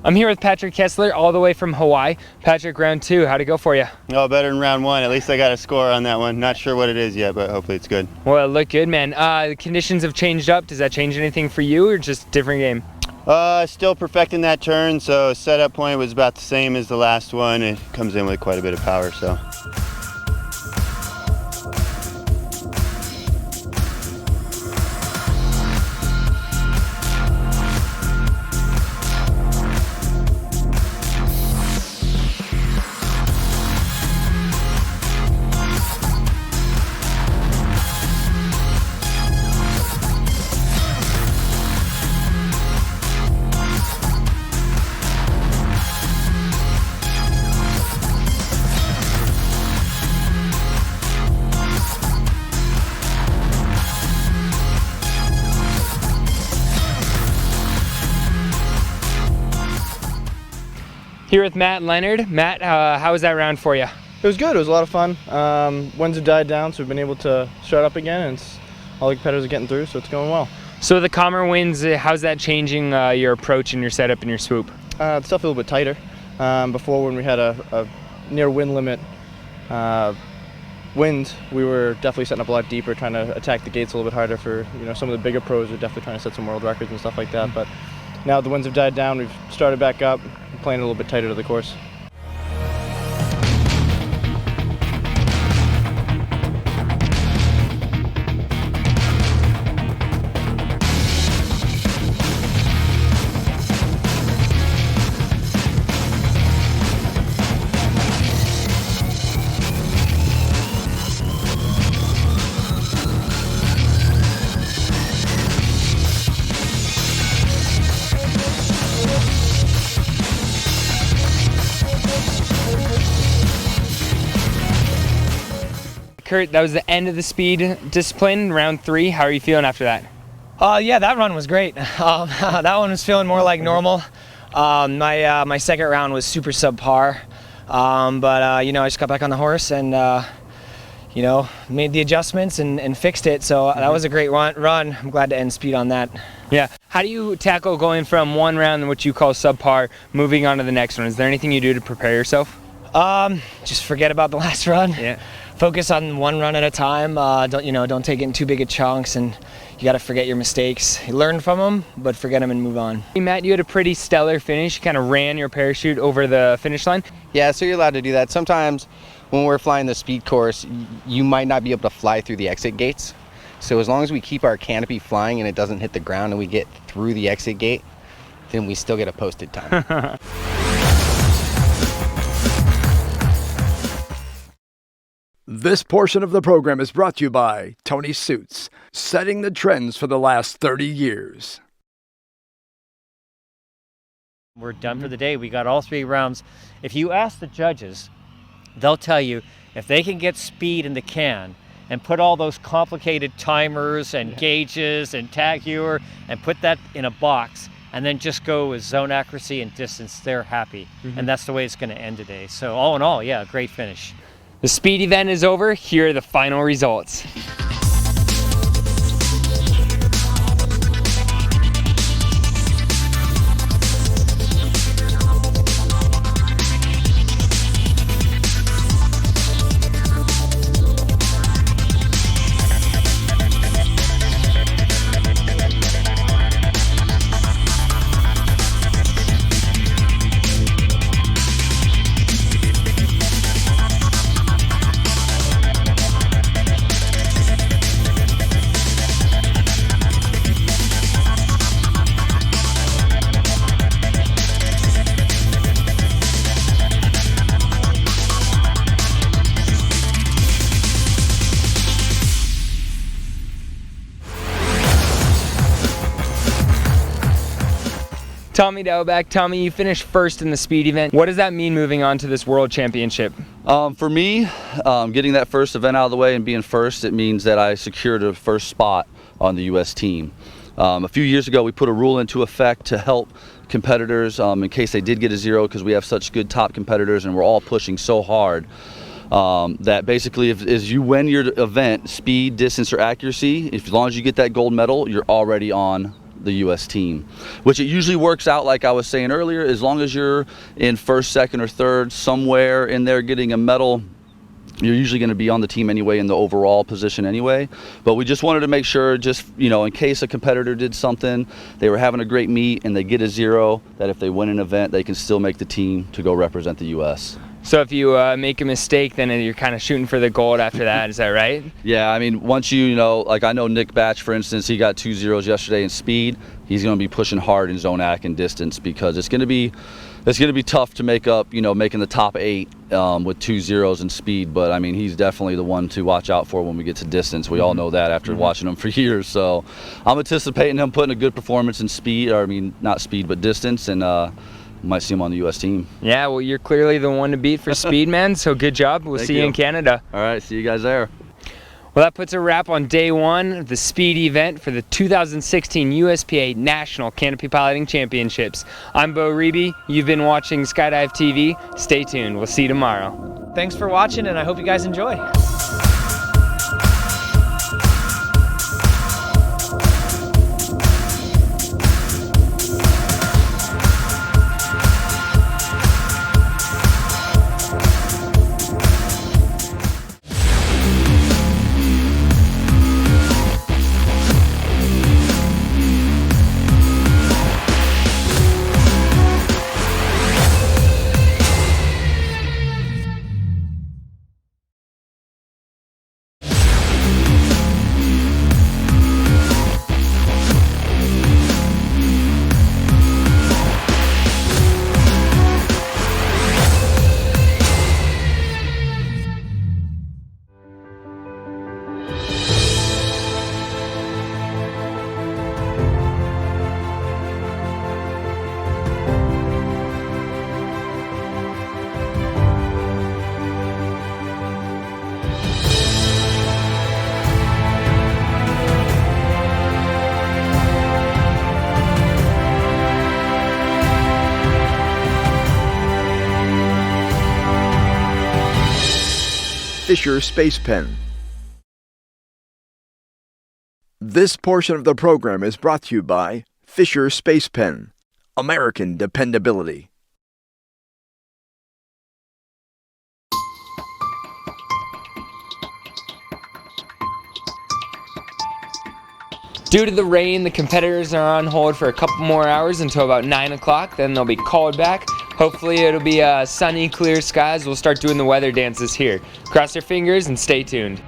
I'm here with Patrick Kessler, all the way from Hawaii. Patrick, round 2, how'd it go for you? Oh, better than round 1. At least I got a score on that one. Not sure what it is yet, but hopefully it's good. Well, it looked good, man. The conditions have changed up. Does that change anything for you, or just different game? Still perfecting that turn, so setup point was about the same as the last one. It comes in with quite a bit of power, so. Here with Matt Leonard. Matt, how was that round for you? It was good. It was a lot of fun. Winds have died down, so we've been able to shut up again, and all the competitors are getting through, so it's going well. So the calmer winds, how's that changing your approach and your setup and your swoop? It's definitely a little bit tighter. Before, when we had a near wind limit wind, we were definitely setting up a lot deeper, trying to attack the gates a little bit harder for some of the bigger pros are definitely trying to set some world records and stuff like that. But now the winds have died down, we've started back up, playing a little bit tighter to the course. Kurt, that was the end of the speed discipline, round 3. How are you feeling after that? Yeah, that run was great. That one was feeling more like normal. My second round was super subpar, but I just got back on the horse and made the adjustments and fixed it. So that was a great run. I'm glad to end speed on that. Yeah. How do you tackle going from one round, which you call subpar, moving on to the next one? Is there anything you do to prepare yourself? Just forget about the last run. Yeah. Focus on one run at a time. Don't take it in too big of chunks, and you got to forget your mistakes. You learn from them, but forget them and move on. Matt, you had a pretty stellar finish. You kind of ran your parachute over the finish line. Yeah, so you're allowed to do that. Sometimes when we're flying the speed course, you might not be able to fly through the exit gates. So as long as we keep our canopy flying and it doesn't hit the ground and we get through the exit gate, then we still get a posted time. This portion of the program is brought to you by Tony Suits, setting the trends for the last 30 years. We're done for the day. We got all 3 rounds. If you ask the judges, they'll tell you if they can get speed in the can and put all those complicated timers and gauges and tag viewer and put that in a box and then just go with zone accuracy and distance, they're happy. And that's the way it's going to end today. So all in all, yeah, great finish. The speed event is over. Here are the final results. Tommy Delbeck, Tommy, you finished first in the speed event. What does that mean moving on to this world championship? For me, getting that first event out of the way and being first, it means that I secured a first spot on the U.S. team. A few years ago, we put a rule into effect to help competitors in case they did get a 0, because we have such good top competitors and we're all pushing so hard. That basically if you win your event, speed, distance, or accuracy, as long as you get that gold medal, you're already on the U.S. team, which it usually works out like I was saying earlier. As long as you're in first, second, or third, somewhere in there getting a medal, you're usually going to be on the team anyway in the overall position anyway. But we just wanted to make sure, just in case a competitor did something, they were having a great meet and they get a 0, that if they win an event, they can still make the team to go represent the U.S. So if you make a mistake, then you're kind of shooting for the gold after that, is that right? Yeah, I mean, once like I know Nick Batch, for instance, he got 2 0s yesterday in speed. He's going to be pushing hard in zone ac and distance, because it's going to be tough to make up, making the top 8 with 2 0s in speed. But I mean, he's definitely the one to watch out for when we get to distance. We all know that after watching him for years. So I'm anticipating him putting a good performance in speed, or I mean, not speed, but distance, and might see him on the U.S. team. Yeah, well, you're clearly the one to beat for speed, man, so good job. We'll see you in Canada. All right, see you guys there. Well, that puts a wrap on day 1 of the speed event for the 2016 USPA National Canopy Piloting Championships. I'm Bo Reby. You've been watching Skydive TV. Stay tuned. We'll see you tomorrow. Thanks for watching, and I hope you guys enjoy. Fisher Space Pen. This portion of the program is brought to you by Fisher Space Pen, American dependability. Due to the rain, the competitors are on hold for a couple more hours until about 9 o'clock. Then they'll be called back. Hopefully it'll be sunny, clear skies. We'll start doing the weather dances here. Cross your fingers and stay tuned.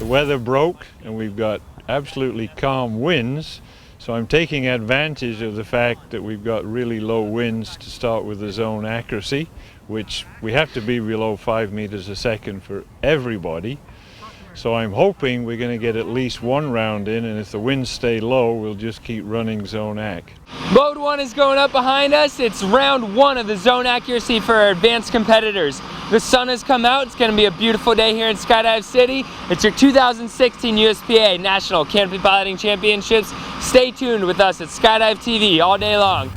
Weather broke and we've got absolutely calm winds, so I'm taking advantage of the fact that we've got really low winds to start with the zone accuracy, which we have to be below 5 meters a second for everybody. So I'm hoping we're going to get at least one round in, and if the winds stay low, we'll just keep running zone AC. Mode 1 is going up behind us. It's round 1 of the zone accuracy for our advanced competitors. The sun has come out. It's going to be a beautiful day here in Skydive City. It's your 2016 USPA National Canopy Piloting Championships. Stay tuned with us at Skydive TV all day long.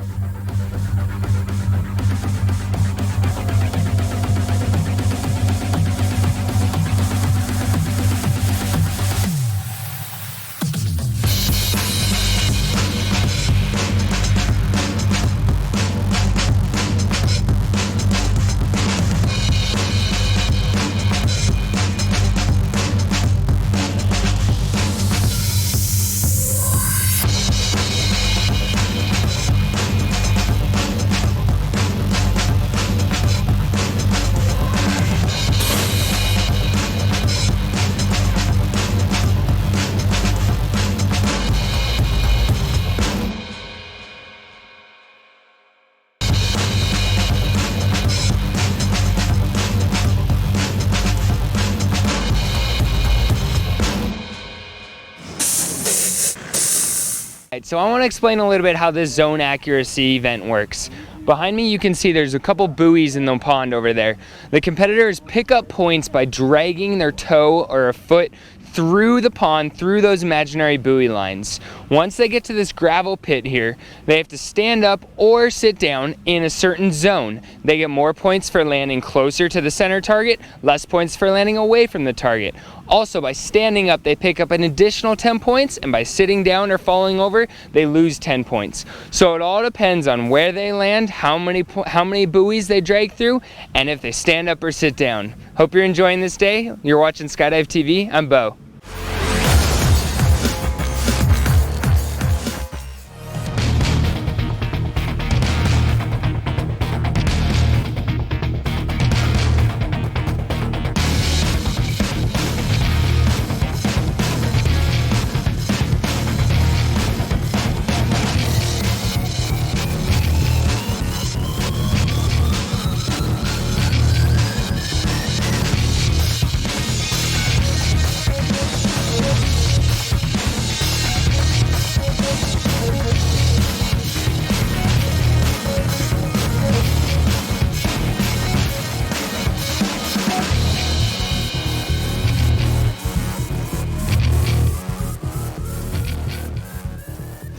So I want to explain a little bit how this zone accuracy event works. Behind me you can see there's a couple buoys in the pond over there. The competitors pick up points by dragging their toe or a foot through the pond, through those imaginary buoy lines. Once they get to this gravel pit here, they have to stand up or sit down in a certain zone. They get more points for landing closer to the center target, less points for landing away from the target. Also, by standing up, they pick up an additional 10 points, and by sitting down or falling over, they lose 10 points. So it all depends on where they land, how many buoys they drag through, and if they stand up or sit down. Hope you're enjoying this day. You're watching Skydive TV. I'm Bo.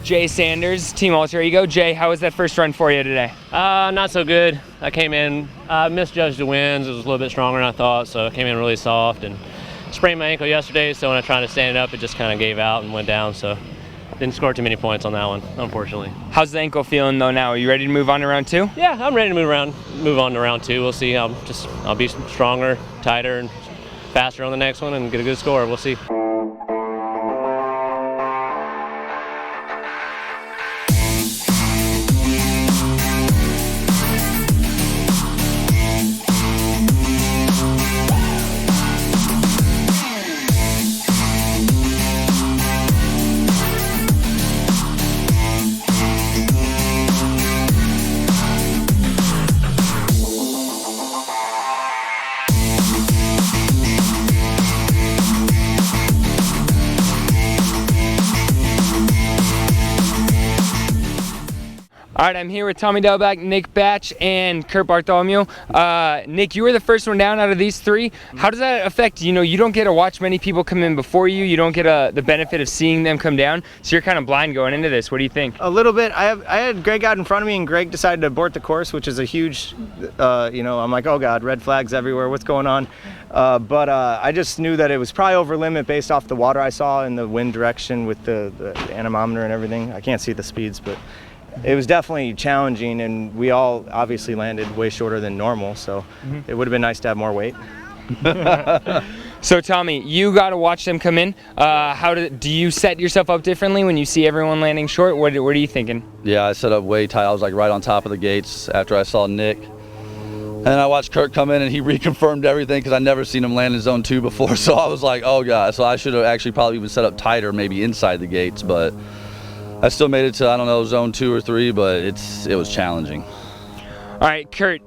Jay Sanders, Team Alter Ego. Jay, how was that first run for you today? Not so good. I came in, misjudged the winds. It was a little bit stronger than I thought, so I came in really soft and sprained my ankle yesterday, so when I tried to stand it up, it just kind of gave out and went down, so didn't score too many points on that one, unfortunately. How's the ankle feeling though now? Are you ready to move on to round 2? Yeah, I'm ready to move on to round 2. We'll see. I'll be stronger, tighter, and faster on the next one and get a good score. We'll see. All right, I'm here with Tommy Delbach, Nick Batch, and Kurt Bartholomew. Nick, you were the first one down out of these three. How does that affect, you don't get to watch many people come in before you. You don't get the benefit of seeing them come down, so you're kind of blind going into this. What do you think? A little bit. I had Greg out in front of me, and Greg decided to abort the course, which is a huge, I'm like, oh God, red flags everywhere. What's going on? But I just knew that it was probably over limit based off the water I saw and the wind direction with the anemometer and everything. I can't see the speeds, but it was definitely challenging, and we all obviously landed way shorter than normal, so it would have been nice to have more weight. So Tommy, you got to watch them come in. Do you set yourself up differently when you see everyone landing short? What are you thinking? Yeah, I set up way tight. I was like right on top of the gates after I saw Nick. And I watched Kurt come in, and he reconfirmed everything because I never seen him land in zone 2 before, so I was like, oh God. So I should have actually probably even set up tighter, maybe inside the gates, but I still made it to, I don't know, zone 2 or 3, but it was challenging. All right, Kurt,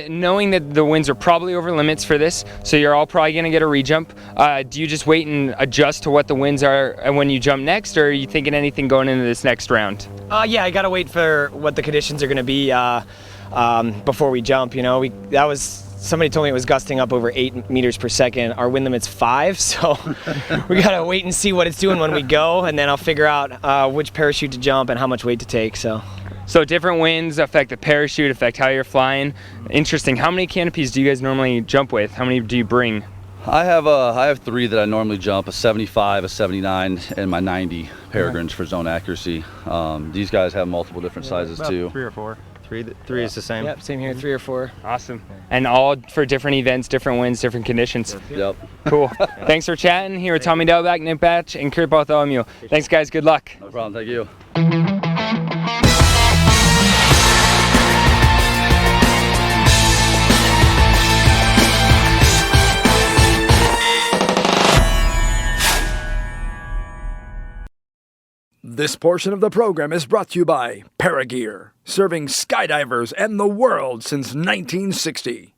knowing that the winds are probably over limits for this, so you're all probably going to get a rejump, do you just wait and adjust to what the winds are when you jump next, or are you thinking anything going into this next round? Yeah, I got to wait for what the conditions are going to be before we jump. Somebody told me it was gusting up over 8 meters per second. Our wind limit's 5, so we gotta wait and see what it's doing when we go, and then I'll figure out which parachute to jump and how much weight to take. So different winds affect the parachute, affect how you're flying. Interesting. How many canopies do you guys normally jump with? How many do you bring? I have 3 that I normally jump: a 75, a 79, and my 90 peregrines for zone accuracy. These guys have multiple different sizes too. 3 or 4. Three is the same. Yep, same here, 3 or 4. Awesome. And all for different events, different winds, different conditions. Yep. Cool. Thanks for chatting. Here with Tommy Delbach, Nick Batch, and Kurt Bartholomew. Thanks, guys. Good luck. No problem. Thank you. This portion of the program is brought to you by Paragear, serving skydivers and the world since 1960.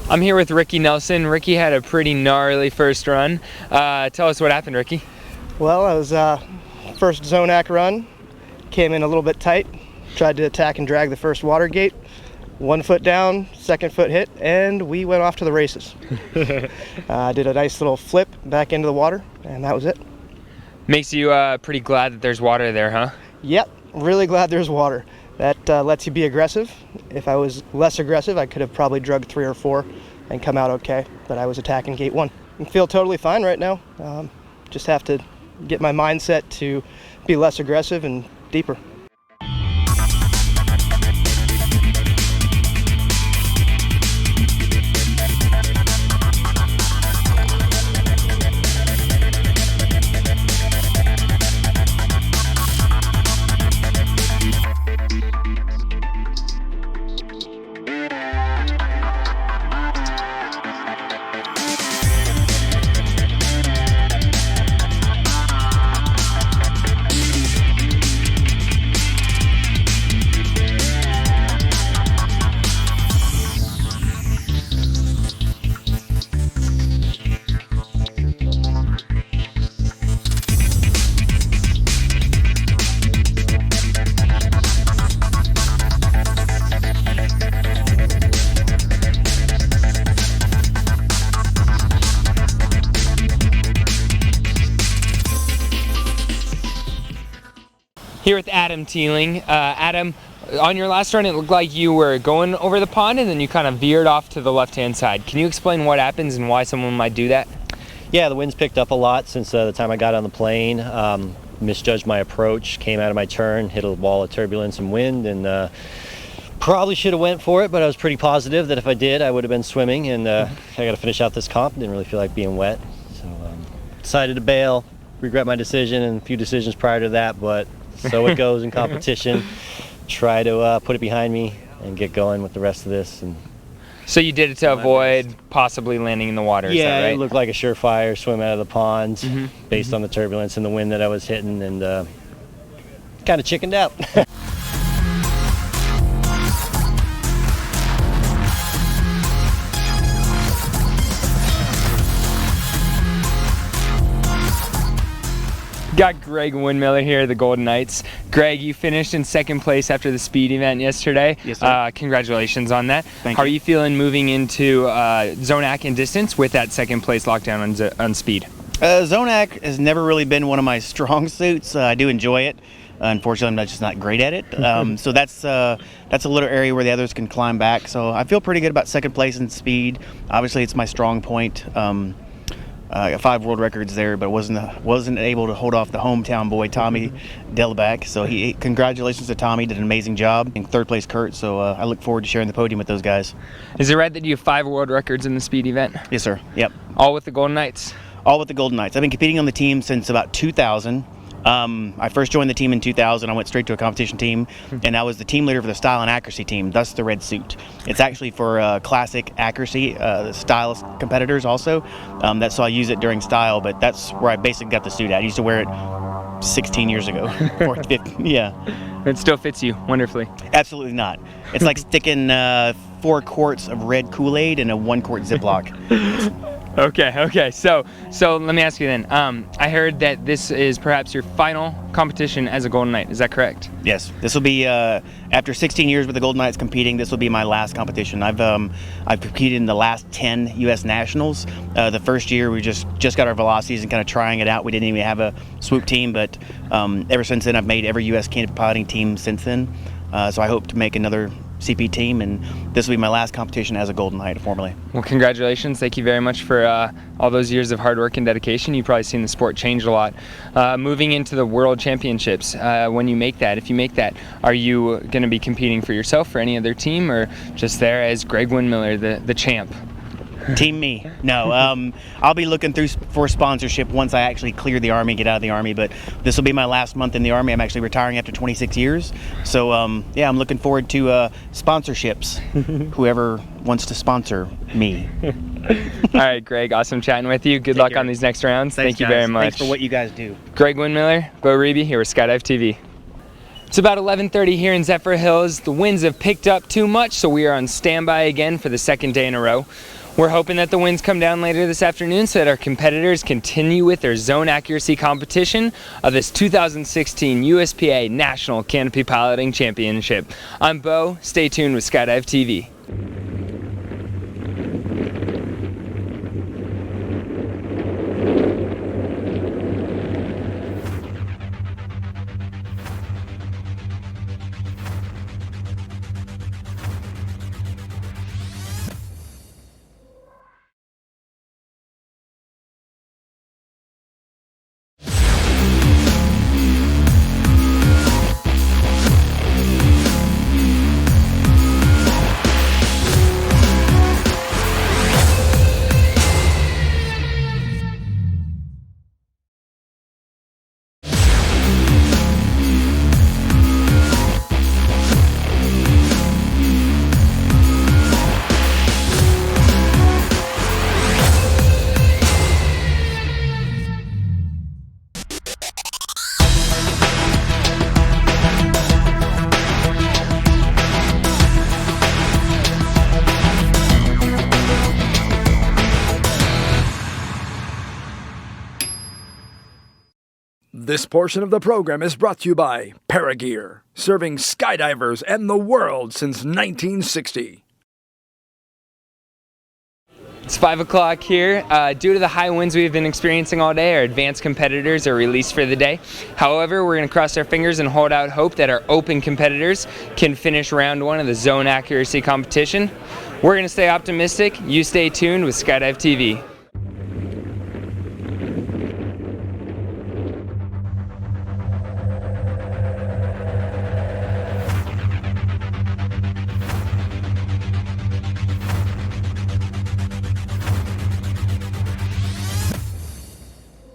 I'm here with Ricky Nelson. Ricky had a pretty gnarly first run. Tell us what happened, Ricky. Well, I was first zone AC run, came in a little bit tight, tried to attack and drag the first water gate. 1 foot down, 2nd foot hit, and we went off to the races. Did a nice little flip back into the water, and that was it. Makes you pretty glad that there's water there, huh? Yep, really glad there's water. That lets you be aggressive. If I was less aggressive, I could have probably drugged 3 or 4 and come out okay, but I was attacking gate 1. I feel totally fine right now. Just have to get my mindset to be less aggressive and deeper. Here with Adam Teeling. Adam, on your last run, it looked like you were going over the pond and then you kind of veered off to the left-hand side. Can you explain what happens and why someone might do that? Yeah, the wind's picked up a lot since the time I got on the plane. Misjudged my approach, came out of my turn, hit a wall of turbulence and wind, and probably should have went for it, but I was pretty positive that if I did, I would have been swimming, and I got to finish out this comp. Didn't really feel like being wet, so decided to bail. Regret my decision and a few decisions prior to that, but so it goes in competition. Try to put it behind me and get going with the rest of this. And so you did it to avoid possibly landing in the water, is that right? It looked like a surefire swim out of the ponds based on the turbulence and the wind that I was hitting, and kind of chickened out. Got Greg Windmiller here, the Golden Knights. Greg, you finished in second place after the speed event yesterday. Yes, sir. Congratulations on that. Thank How you. are you feeling moving into Zonac and distance with that second place lockdown on speed? Zonac has never really been one of my strong suits. I do enjoy it. Unfortunately, I'm just not great at it. So that's a little area where the others can climb back. So I feel pretty good about second place in speed. Obviously, it's my strong point. I got 5 world records there, but wasn't able to hold off the hometown boy Tommy Delabach. So congratulations to Tommy, did an amazing job. In third place, Kurt. So I look forward to sharing the podium with those guys. Is it right that you have 5 world records in the speed event? Yes, sir. Yep. All with the Golden Knights? All with the Golden Knights. I've been competing on the team since about 2000. I first joined the team in 2000. I went straight to a competition team, and I was the team leader for the style and accuracy team, thus the red suit. It's actually for classic accuracy, the stylist competitors also. So I use it during style, but that's where I basically got the suit at. I used to wear it 16 years ago. Or 15, yeah. It still fits you wonderfully. Absolutely not. It's like sticking 4 quarts of red Kool-Aid in a 1-quart Ziploc. Okay. So let me ask you then. I heard that this is perhaps your final competition as a Golden Knight. Is that correct? Yes. This will be after 16 years with the Golden Knights competing. This will be my last competition. I've competed in the last 10 U.S. Nationals. The first year we just got our velocities and kind of trying it out. We didn't even have a swoop team, but ever since then I've made every U.S. canopy piloting team since then. So I hope to make another CP team, and this will be my last competition as a Golden Knight formally. Well, congratulations. Thank you very much for all those years of hard work and dedication. You've probably seen the sport change a lot. Moving into the World Championships, when you make that, if you make that, are you going to be competing for yourself, for any other team, or just there as Greg Windmiller, the champ? Team me. No, I'll be looking for sponsorship once I actually clear the Army, get out of the Army, but this will be my last month in the Army. I'm actually retiring after 26 years. So, yeah, I'm looking forward to sponsorships, whoever wants to sponsor me. All right, Greg, awesome chatting with you. Good luck on these next rounds. Thanks, Thank you guys. very much. Thanks for what you guys do. Greg Windmiller, Bo Reeby here with Skydive TV. It's about 11:30 here in Zephyr Hills. The winds have picked up too much, so we are on standby again for the second day in a row. We're hoping that the winds come down later this afternoon so that our competitors continue with their zone accuracy competition of this 2016 USPA National Canopy Piloting Championship. I'm Bo. Stay tuned with Skydive TV. This portion of the program is brought to you by Paragear, serving skydivers and the world since 1960. It's 5 o'clock here. Due to the high winds we've been experiencing all day, our advanced competitors are released for the day. However, we're going to cross our fingers and hold out hope that our open competitors can finish round 1 of the zone accuracy competition. We're going to stay optimistic. You stay tuned with Skydive TV.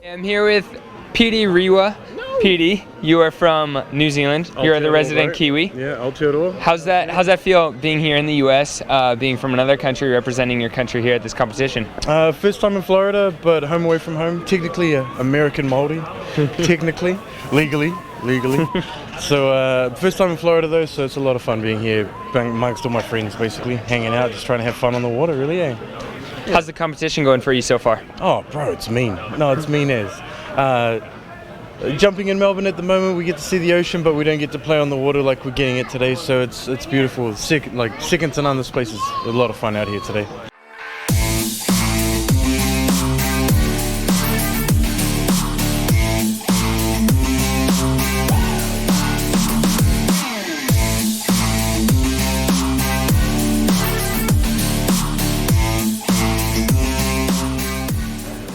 I'm here with Petey Rewa. Petey, you are from New Zealand. You're the resident Kiwi. Yeah, Aotearoa. How's that feel being here in the U.S., being from another country, representing your country here at this competition? First time in Florida, but home away from home. Technically an American Māori. Technically, legally. So first time in Florida though, so it's a lot of fun being here amongst all my friends, basically hanging out, just trying to have fun on the water, really. Yeah. How's the competition going for you so far? Oh, bro, it's mean. No, it's mean as. jumping in Melbourne at the moment, we get to see the ocean, but we don't get to play on the water like we're getting it today. So it's beautiful. Second to none. This place is a lot of fun out here today.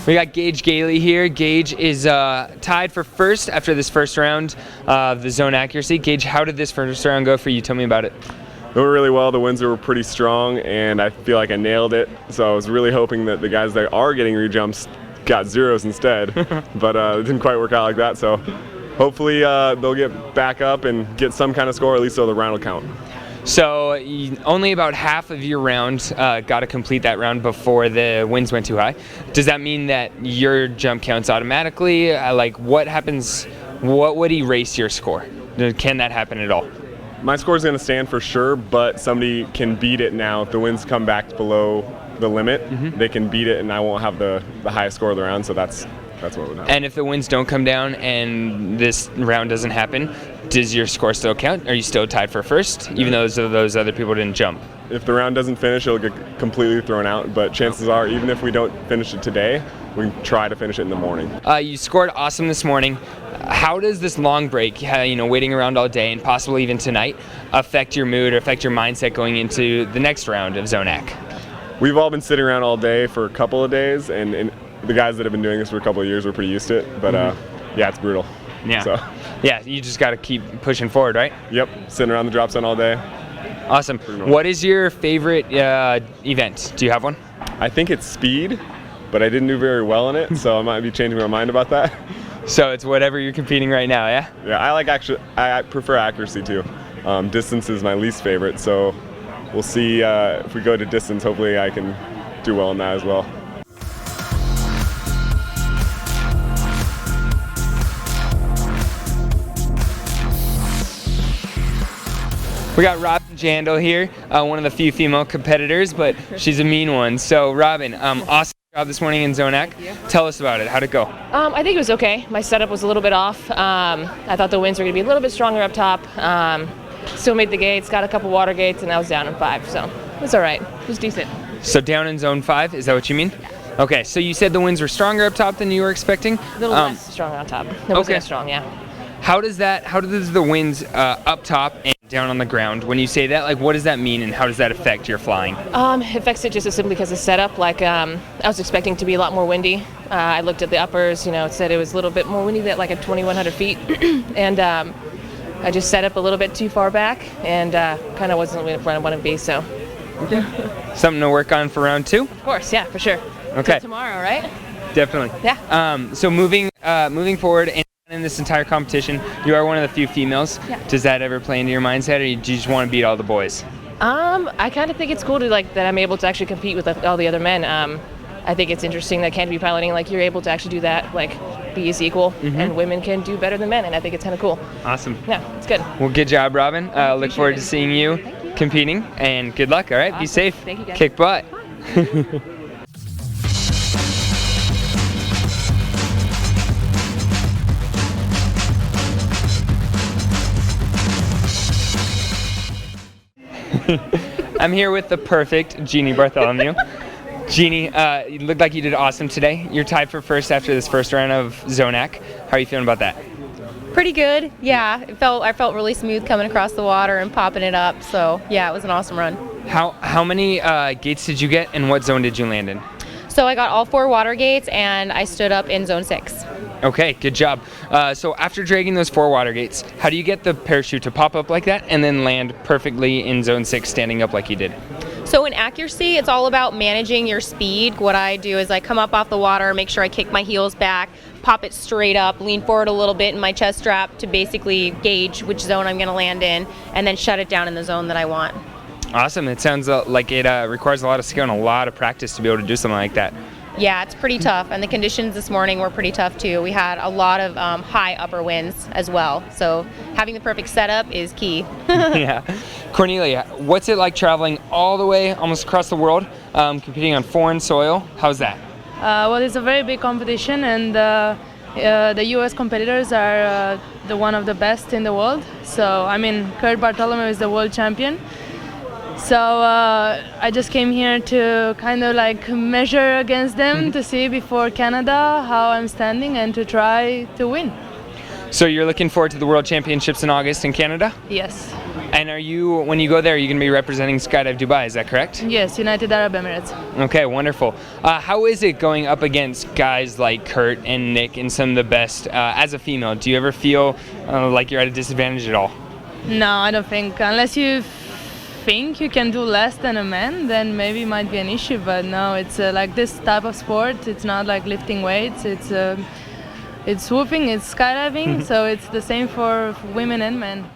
We got Gage Gailey here. Gage is tied for first after this first round of the zone accuracy. Gage, how did this first round go for you? Tell me about it. It went really well. The winds were pretty strong, and I feel like I nailed it. So I was really hoping that the guys that are getting rejumps got zeros instead, but it didn't quite work out like that. So hopefully they'll get back up and get some kind of score, at least so the round will count. So only about half of your round got to complete that round before the winds went too high. Does that mean that your jump counts automatically? Like, what happens? What would erase your score? Can that happen at all? My score is going to stand for sure, but somebody can beat it now. If the winds come back below the limit, they can beat it, and I won't have the highest score of the round. So that's what would happen. And if the winds don't come down and this round doesn't happen, does your score still count? Are you still tied for first, even though those other people didn't jump? If the round doesn't finish, it'll get completely thrown out. But chances are, even if we don't finish it today, we can try to finish it in the morning. You scored awesome this morning. How does this long break, waiting around all day and possibly even tonight, affect your mood or affect your mindset going into the next round of Zonac? We've all been sitting around all day for a couple of days, and the guys that have been doing this for a couple of years were pretty used to it. But yeah, it's brutal. Yeah. So. Yeah, you just got to keep pushing forward, right? Yep, sitting around the drop zone all day. Awesome. What is your favorite event? Do you have one? I think it's speed, but I didn't do very well in it, so I might be changing my mind about that. So it's whatever you're competing right now, yeah? Yeah, I prefer accuracy too. Distance is my least favorite, so we'll see if we go to distance, hopefully I can do well in that as well. We got Robin Jandal here, one of the few female competitors, but she's a mean one. So Robin, awesome job this morning in Zonac. Tell us about it. How'd it go? I think it was okay. My setup was a little bit off. I thought the winds were going to be a little bit stronger up top. Still made the gates, got a couple water gates, and I was down in 5, so it was all right. It was decent. So down in zone 5, is that what you mean? Yeah. Okay, so you said the winds were stronger up top than you were expecting? A little less strong on top. It wasn't as strong, yeah. How does the winds up top and down on the ground, when you say that, like, what does that mean and how does that affect your flying? It affects it just simply because of setup. Like, I was expecting to be a lot more windy. I looked at the uppers, it said it was a little bit more windy at like at 2,100 feet. And I just set up a little bit too far back and kind of wasn't where I want to be, so. Something to work on for round 2? Of course, yeah, for sure. Okay. Till tomorrow, right? Definitely. Yeah. So moving forward in this entire competition, you are one of the few females. Yeah. Does that ever play into your mindset, or do you just want to beat all the boys? I kind of think it's cool that I'm able to actually compete with all the other men. I think it's interesting that Canopy piloting, you're able to actually do that, be as equal, and women can do better than men, and I think it's kind of cool. Awesome. Yeah, it's good. Well, good job, Robin. Look forward to seeing you competing, and good luck, all right? Awesome. Be safe. Thank you, guys. Kick butt. I'm here with the perfect Jeannie Bartholomew. Jeannie, you looked like you did awesome today. You're tied for first after this first round of Zonac. How are you feeling about that? Pretty good, yeah. I felt really smooth coming across the water and popping it up. So yeah, it was an awesome run. How many gates did you get, and what zone did you land in? So I got all 4 water gates, and I stood up in zone 6. Okay, good job. So after dragging those 4 water gates, how do you get the parachute to pop up like that and then land perfectly in zone 6 standing up like you did? So in accuracy, it's all about managing your speed. What I do is I come up off the water, make sure I kick my heels back, pop it straight up, lean forward a little bit in my chest strap to basically gauge which zone I'm going to land in, and then shut it down in the zone that I want. Awesome. It sounds like it requires a lot of skill and a lot of practice to be able to do something like that. Yeah, it's pretty tough, and the conditions this morning were pretty tough too. We had a lot of high upper winds as well, so having the perfect setup is key. Yeah. Cornelia, what's it like traveling all the way almost across the world, competing on foreign soil? How's that? Well, it's a very big competition, and The U.S. competitors are the one of the best in the world. So, I mean, Kurt Bartholomew is the world champion. So I just came here to kind of like measure against them to see before Canada how I'm standing and to try to win. So you're looking forward to the World Championships in August in Canada? Yes. And are you, when you go there, you're going to be representing Skydive Dubai, is that correct? Yes, United Arab Emirates. Okay, wonderful. How is it going up against guys like Kurt and Nick and some of the best as a female? Do you ever feel like you're at a disadvantage at all? No, I don't think. Unless you think you can do less than a man, then maybe it might be an issue. But no, it's like this type of sport. It's not like lifting weights. It's swooping, it's skydiving, so it's the same for women and men.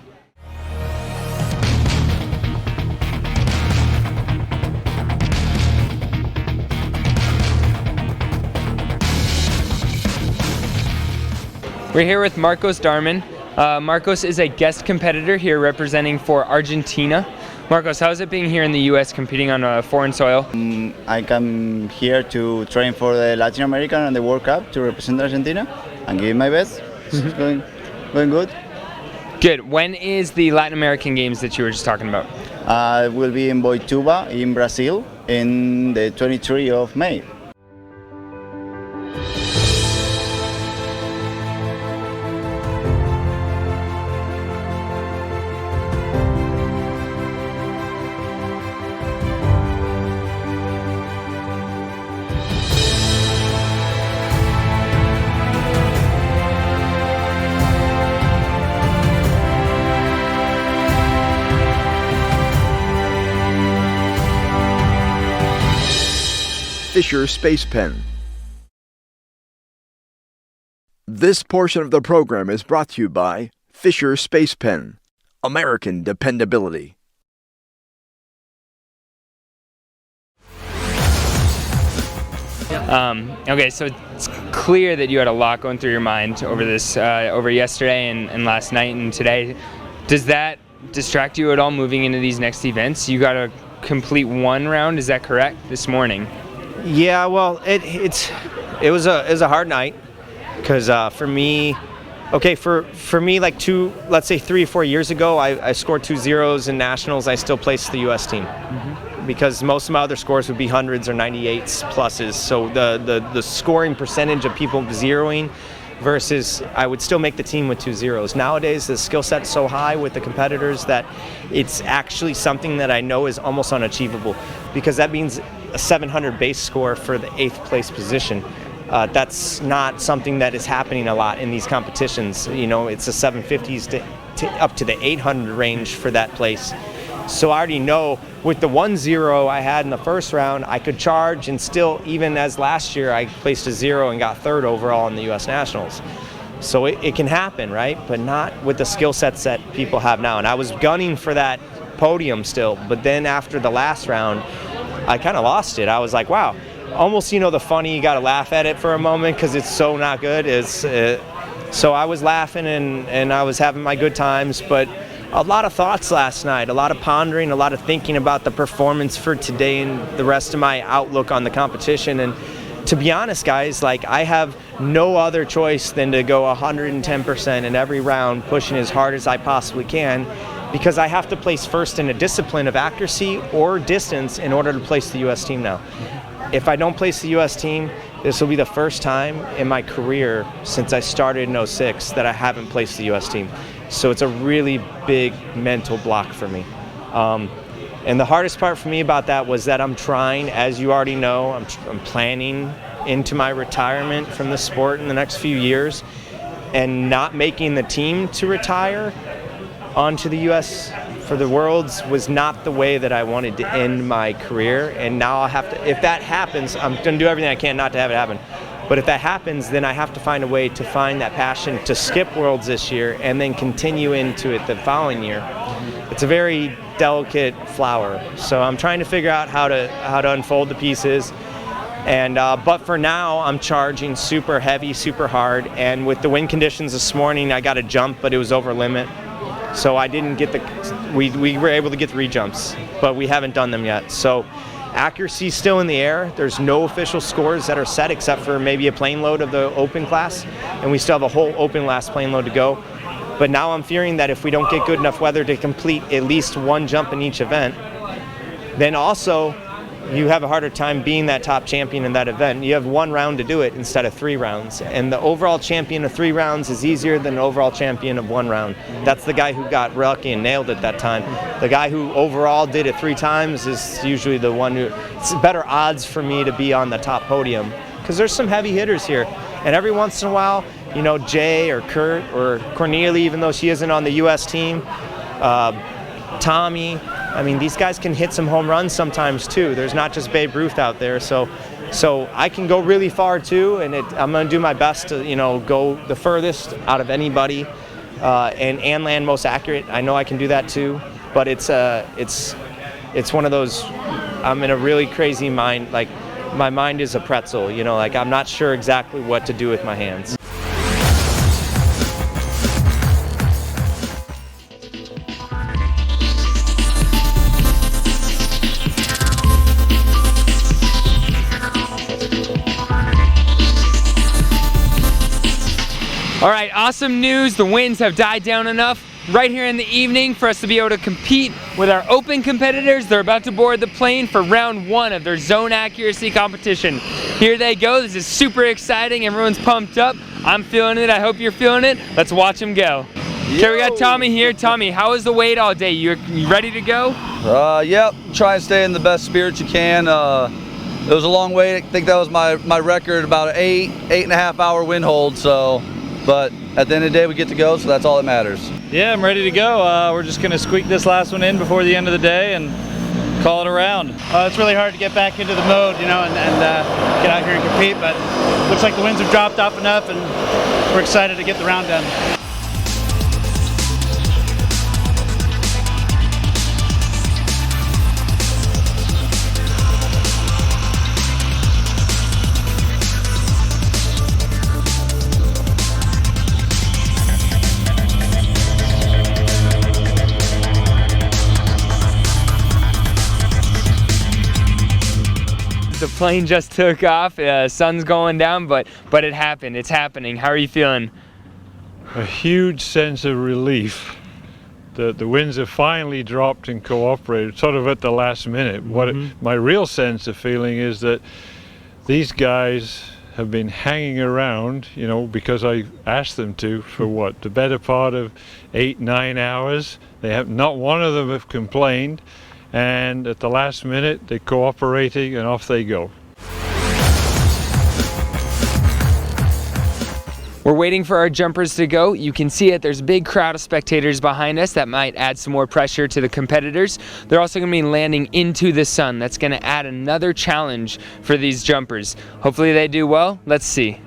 We're here with Marcos Darman. Marcos is a guest competitor here representing for Argentina. Marcos, how is it being here in the U.S. competing on foreign soil? I come here to train for the Latin American and the World Cup to represent Argentina and give my best. It's going good. Good. When is the Latin American Games that you were just talking about? It will be in Boituva in Brazil in the 23rd of May. Fisher Space Pen. This portion of the program is brought to you by Fisher Space Pen, American dependability. Okay, so it's clear that you had a lot going through your mind over this, over yesterday and last night and today. Does that distract you at all moving into these next events? You got to complete one round, is that correct, this morning? Yeah, well, it was a hard night because for me, like let's say 3 or 4 years ago, I scored 2 zeros in nationals. I still placed the U.S. team because most of my other scores would be hundreds or 98s pluses. So the scoring percentage of people zeroing versus I would still make the team with 2 zeros. Nowadays, the skill set's so high with the competitors that it's actually something that I know is almost unachievable because that means a 700 base score for the 8th place position. That's not something that is happening a lot in these competitions. You know, it's the 750s to up to the 800 range for that place. So I already know with the 1-0 I had in the first round, I could charge and still, even as last year, I placed a 0 and got 3rd overall in the U.S. Nationals. So it can happen, right? But not with the skill sets that people have now. And I was gunning for that podium still, but then after the last round, I kind of lost it. I was like, wow, almost, you know, the funny, you got to laugh at it for a moment because it's so not good. So I was laughing and I was having my good times, but a lot of thoughts last night, a lot of pondering, a lot of thinking about the performance for today and the rest of my outlook on the competition. And to be honest, guys, like I have no other choice than to go 110% in every round, pushing as hard as I possibly can, because I have to place first in a discipline of accuracy or distance in order to place the U.S. team now. If I don't place the U.S. team, this will be the first time in my career since I started in 06 that I haven't placed the U.S. team. So it's a really big mental block for me. And the hardest part for me about that was that I'm trying, as you already know, I'm planning into my retirement from the sport in the next few years, and not making the team to retire onto the U.S. for the Worlds was not the way that I wanted to end my career. And now I'll have to, if that happens, I'm going to do everything I can not to have it happen. But if that happens, then I have to find a way to find that passion to skip Worlds this year and then continue into it the following year. It's a very delicate flower. So I'm trying to figure out how to unfold the pieces. And but for now, I'm charging super heavy, super hard. And with the wind conditions this morning, I got a jump, but it was over limit. So I didn't get we were able to get 3 jumps, but we haven't done them yet. So Accuracy still in the air. There's no official scores that are set except for maybe a plane load of the open class, and we still have a whole open last plane load to go. But now I'm fearing that if we don't get good enough weather to complete at least one jump in each event, then also you have a harder time being that top champion in that event. You have 1 round to do it instead of 3 rounds. And the overall champion of 3 rounds is easier than the overall champion of 1 round. That's the guy who got lucky and nailed it that time. The guy who overall did it 3 times is usually the one who, it's better odds for me to be on the top podium. Because there's some heavy hitters here. And every once in a while, you know, Jay or Kurt or Cornelia, even though she isn't on the U.S. team, Tommy, I mean, these guys can hit some home runs sometimes too. There's not just Babe Ruth out there, so I can go really far too, and I'm going to do my best to, you know, go the furthest out of anybody, and land most accurate. I know I can do that too, but it's one of those. I'm in a really crazy mind. Like, my mind is a pretzel, you know. Like, I'm not sure exactly what to do with my hands. All right, awesome news. The winds have died down enough right here in the evening for us to be able to compete with our open competitors. They're about to board the plane for round 1 of their zone accuracy competition. Here they go. This is super exciting. Everyone's pumped up. I'm feeling it. I hope you're feeling it. Let's watch them go. Okay, we got Tommy here. Tommy, how was the wait all day? You ready to go? Yep. Try and stay in the best spirits you can. It was a long wait. I think that was my record, about an 8.5 hour wind hold. So. But at the end of the day, we get to go, so that's all that matters. Yeah, I'm ready to go. We're just going to squeak this last one in before the end of the day and call it a round. It's really hard to get back into the mode, you know, and get out here and compete, but looks like the winds have dropped off enough, and we're excited to get the round done. The plane just took off. Sun's going down, but it happened. It's happening. How are you feeling? A huge sense of relief that the winds have finally dropped and cooperated, sort of at the last minute. My real sense of feeling is that these guys have been hanging around, you know, because I asked them to for what, the better part of 8-9 hours. They have not one of them have complained. And at the last minute, they're cooperating and off they go. We're waiting for our jumpers to go. You can see it, there's a big crowd of spectators behind us. That might add some more pressure to the competitors. They're also gonna be landing into the sun. That's gonna add another challenge for these jumpers. Hopefully they do well. Let's see.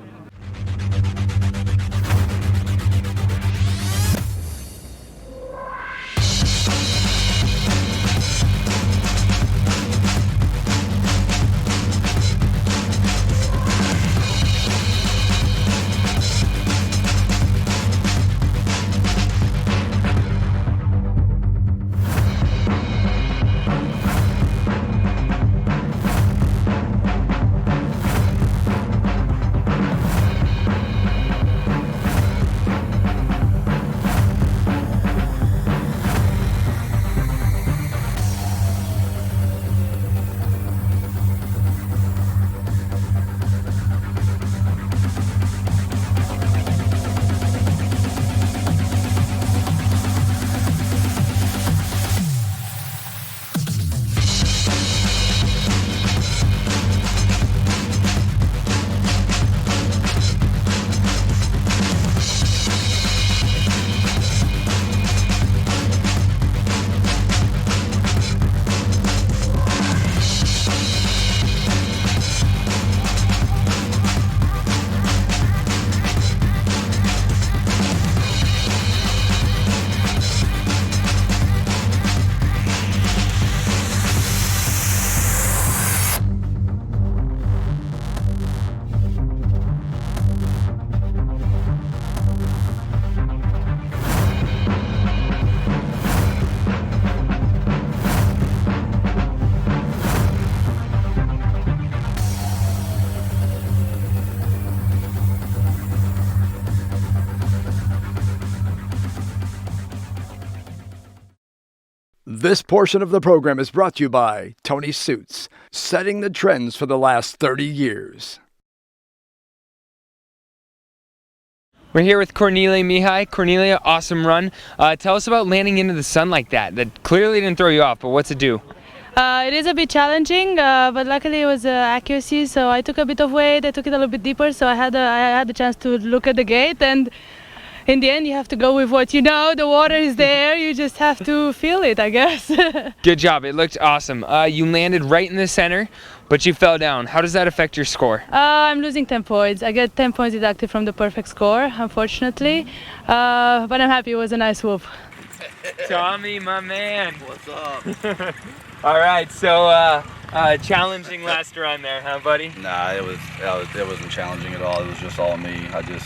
This portion of the program is brought to you by Tony Suits, setting the trends for the last 30 years. We're here with Cornelia Mihai. Cornelia, awesome run. Tell us about landing into the sun like that. That clearly didn't throw you off, but what's it do? It is a bit challenging, but luckily it was accuracy, so I took a bit of weight, I took it a little bit deeper, so I had the chance to look at the gate, and in the end you have to go with what you know. The water is there, you just have to feel it, I guess. Good job, it looked awesome. You landed right in the center, but you fell down. How does that affect your score? I'm losing 10 points. I get 10 points deducted from the perfect score, unfortunately, but I'm happy. It was a nice whoop. Tommy, my man. What's up? All right, so challenging last run there, huh, buddy? Nah, it wasn't challenging at all. It was just all me. I just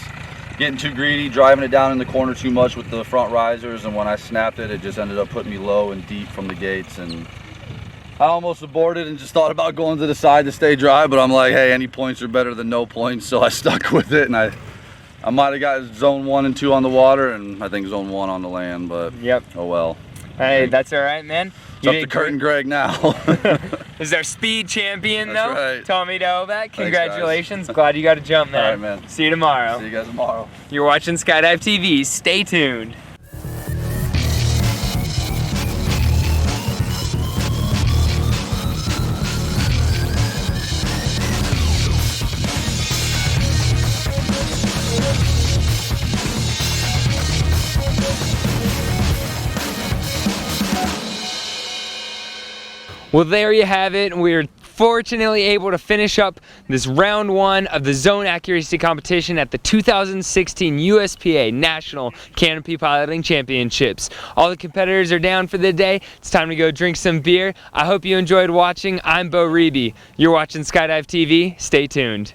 getting too greedy, driving it down in the corner too much with the front risers, and when I snapped it, it just ended up putting me low and deep from the gates, and I almost aborted and just thought about going to the side to stay dry, but I'm like, hey, any points are better than no points, so I stuck with it, and I might have got zone 1 and 2 on the water, and I think zone 1 on the land, but yep. Oh well. Hey, that's all right, man. It's up to Kurt and Greg now. Is our speed champion, That's though? right. Tommy Novak, congratulations. Guys. Glad you got a jump, man. All right, man. See you tomorrow. See you guys tomorrow. You're watching Skydive TV. Stay tuned. Well, there you have it. We're fortunately able to finish up this round 1 of the zone accuracy competition at the 2016 USPA National Canopy Piloting Championships. All the competitors are down for the day. It's time to go drink some beer. I hope you enjoyed watching. I'm Bo Reeby. You're watching Skydive TV. Stay tuned.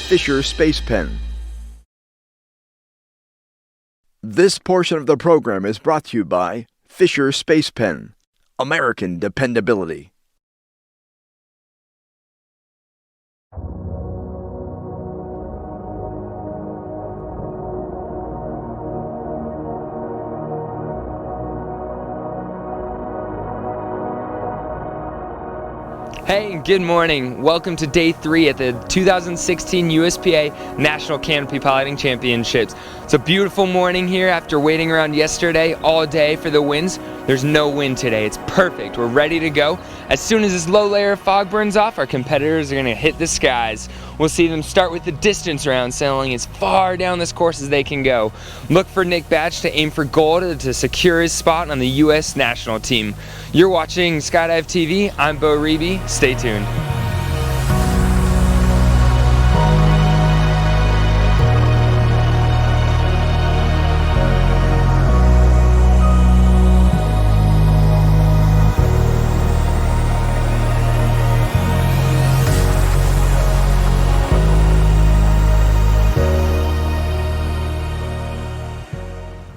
Fisher Space Pen. This portion of the program is brought to you by Fisher Space Pen, American dependability. Hey, good morning. Welcome to day 3 at the 2016 USPA National Canopy Piloting Championships. It's a beautiful morning here after waiting around yesterday all day for the winds. There's no wind today. It's perfect. We're ready to go. As soon as this low layer of fog burns off, our competitors are going to hit the skies. We'll see them start with the distance round, sailing as far down this course as they can go. Look for Nick Batch to aim for gold to secure his spot on the U.S. national team. You're watching Skydive TV. I'm Bo Reeby. Stay tuned.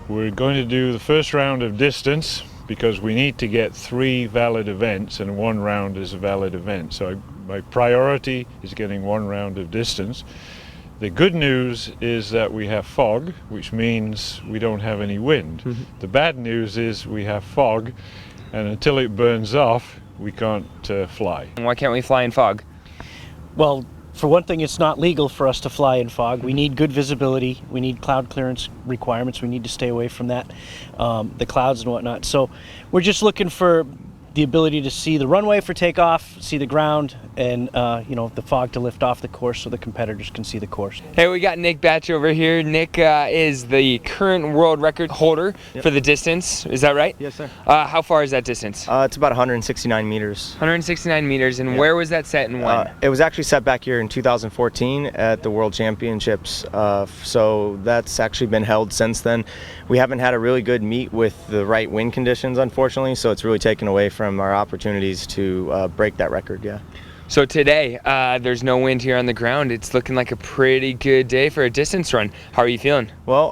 We're going to do the first round of distance because we need to get 3 valid events and 1 round is a valid event. So my priority is getting 1 round of distance. The good news is that we have fog, which means we don't have any wind. The bad news is we have fog, and until it burns off, we can't fly. Why can't we fly in fog? Well, for one thing, it's not legal for us to fly in fog. We need good visibility. We need cloud clearance requirements. We need to stay away from that, the clouds and whatnot. So we're just looking for the ability to see the runway for takeoff, see the ground, and the fog to lift off the course so the competitors can see the course. Hey, we got Nick Batch over here. Nick is the current world record holder for the distance. Is that right? Yes, sir. How far is that distance? It's about 169 meters. 169 meters, and where was that set and when? It was actually set back here in 2014 at the World Championships. So that's actually been held since then. We haven't had a really good meet with the right wind conditions, unfortunately, so it's really taken away from our opportunities to break that record, yeah. So today, there's no wind here on the ground. It's looking like a pretty good day for a distance run. How are you feeling? Well,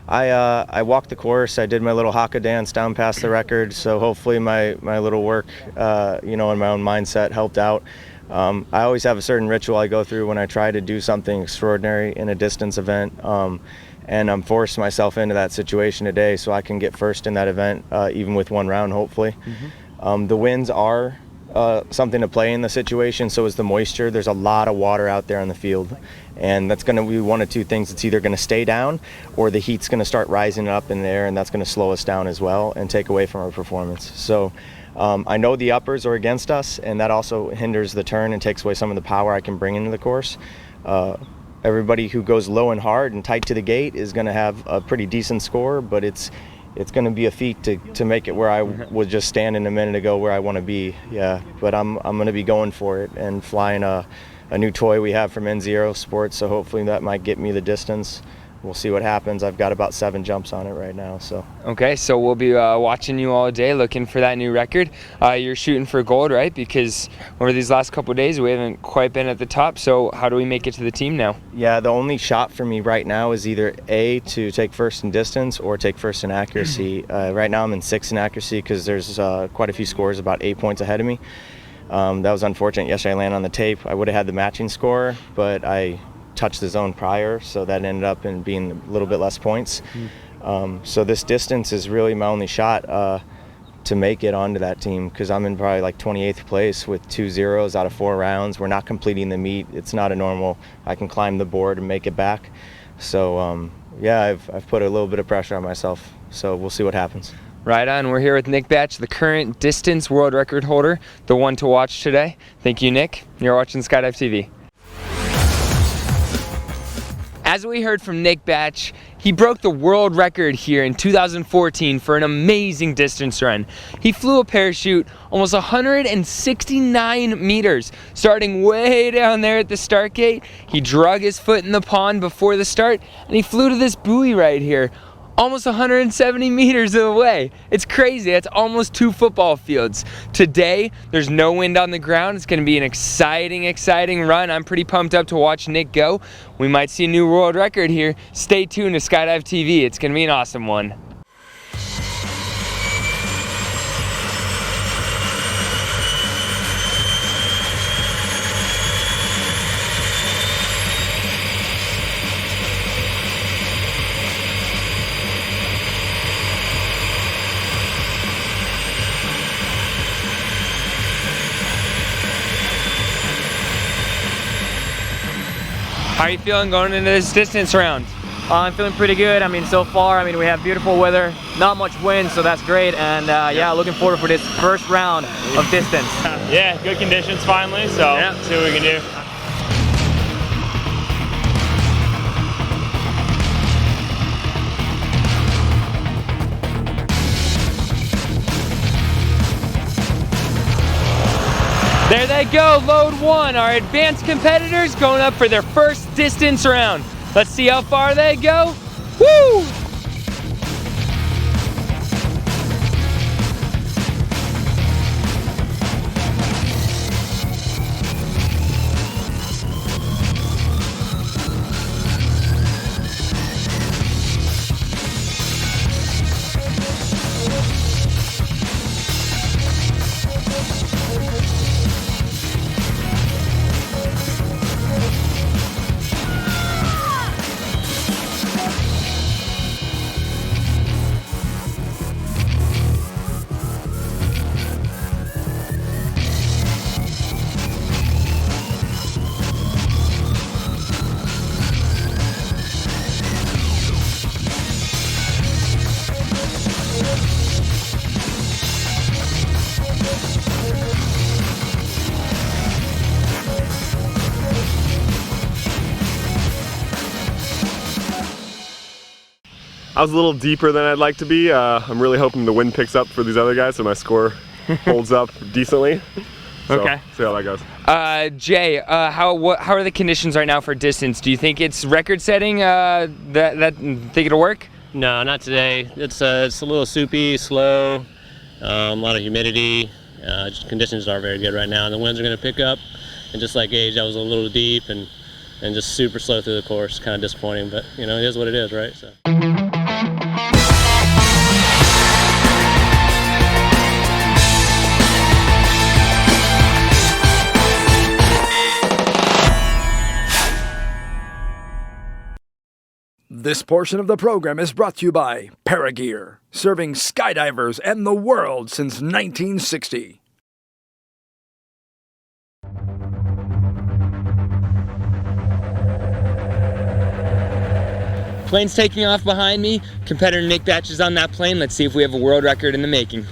I walked the course. I did my little haka dance down past the record, so hopefully my little work, and my own mindset helped out. I always have a certain ritual I go through when I try to do something extraordinary in a distance event, and I'm forced myself into that situation today so I can get first in that event, even with one round, hopefully. The winds are something to play in the situation, so is the moisture. There's a lot of water out there on the field, and that's going to be one of two things. It's either going to stay down or the heat's going to start rising up in the air, and that's going to slow us down as well and take away from our performance. So I know the uppers are against us, and that also hinders the turn and takes away some of the power I can bring into the course. Everybody who goes low and hard and tight to the gate is going to have a pretty decent score, but it's going to be a feat to make it where I was just standing a minute ago where I want to be. Yeah, but I'm going to be going for it and flying a new toy we have from N0 Sports, so hopefully that might get me the distance. We'll see what happens. I've got about 7 jumps on it right now. So. Okay, so we'll be watching you all day, looking for that new record. You're shooting for gold, right? Because over these last couple of days, we haven't quite been at the top. So how do we make it to the team now? Yeah, the only shot for me right now is either A, to take first in distance or take first in accuracy. Right now I'm in 6th in accuracy because there's quite a few scores about 8 points ahead of me. That was unfortunate. Yesterday I landed on the tape. I would have had the matching score, but I touched the zone prior, so that ended up in being a little bit less points. So this distance is really my only shot to make it onto that team, because I'm in probably like 28th place with 2 zeros out of 4 rounds. We're not completing the meet. It's not a normal, I can climb the board and make it back. So yeah, I've put a little bit of pressure on myself, so we'll see what happens. Right on. We're here with Nick Batch, the current distance world record holder, the one to watch today. Thank you, Nick. You're watching Skydive TV. As we heard from Nick Batch, he broke the world record here in 2014 for an amazing distance run. He flew a parachute almost 169 meters, starting way down there at the start gate. He drug his foot in the pond before the start, and he flew to this buoy right here, almost 170 meters away. It's crazy. That's almost 2 football fields. Today, there's no wind on the ground. It's going to be an exciting run. I'm pretty pumped up to watch Nick go. We might see a new world record here. Stay tuned to Skydive TV. It's going to be an awesome one. How are you feeling going into this distance round? I'm feeling pretty good. I mean, so far, we have beautiful weather, not much wind, so that's great. And yeah, looking forward for this first round of distance. Yeah, good conditions finally, so see what we can do. There they go, load 1. Our advanced competitors going up for their first distance round. Let's see how far they go. Woo! I was a little deeper than I'd like to be. I'm really hoping the wind picks up for these other guys so my score holds up decently. So, Okay. see how that goes. Jay, how are the conditions right now for distance? Do you think it's record-setting? Think it'll work? No, not today. It's a little soupy, slow, a lot of humidity. Conditions are very good right now, and the winds are going to pick up. And just like Gage, I was a little deep and just super slow through the course. Kind of disappointing, but you know, it is what it is, right? So. This portion of the program is brought to you by Paragear, serving skydivers and the world since 1960. Plane's taking off behind me. Competitor Nick Batch is on that plane. Let's see if we have a world record in the making.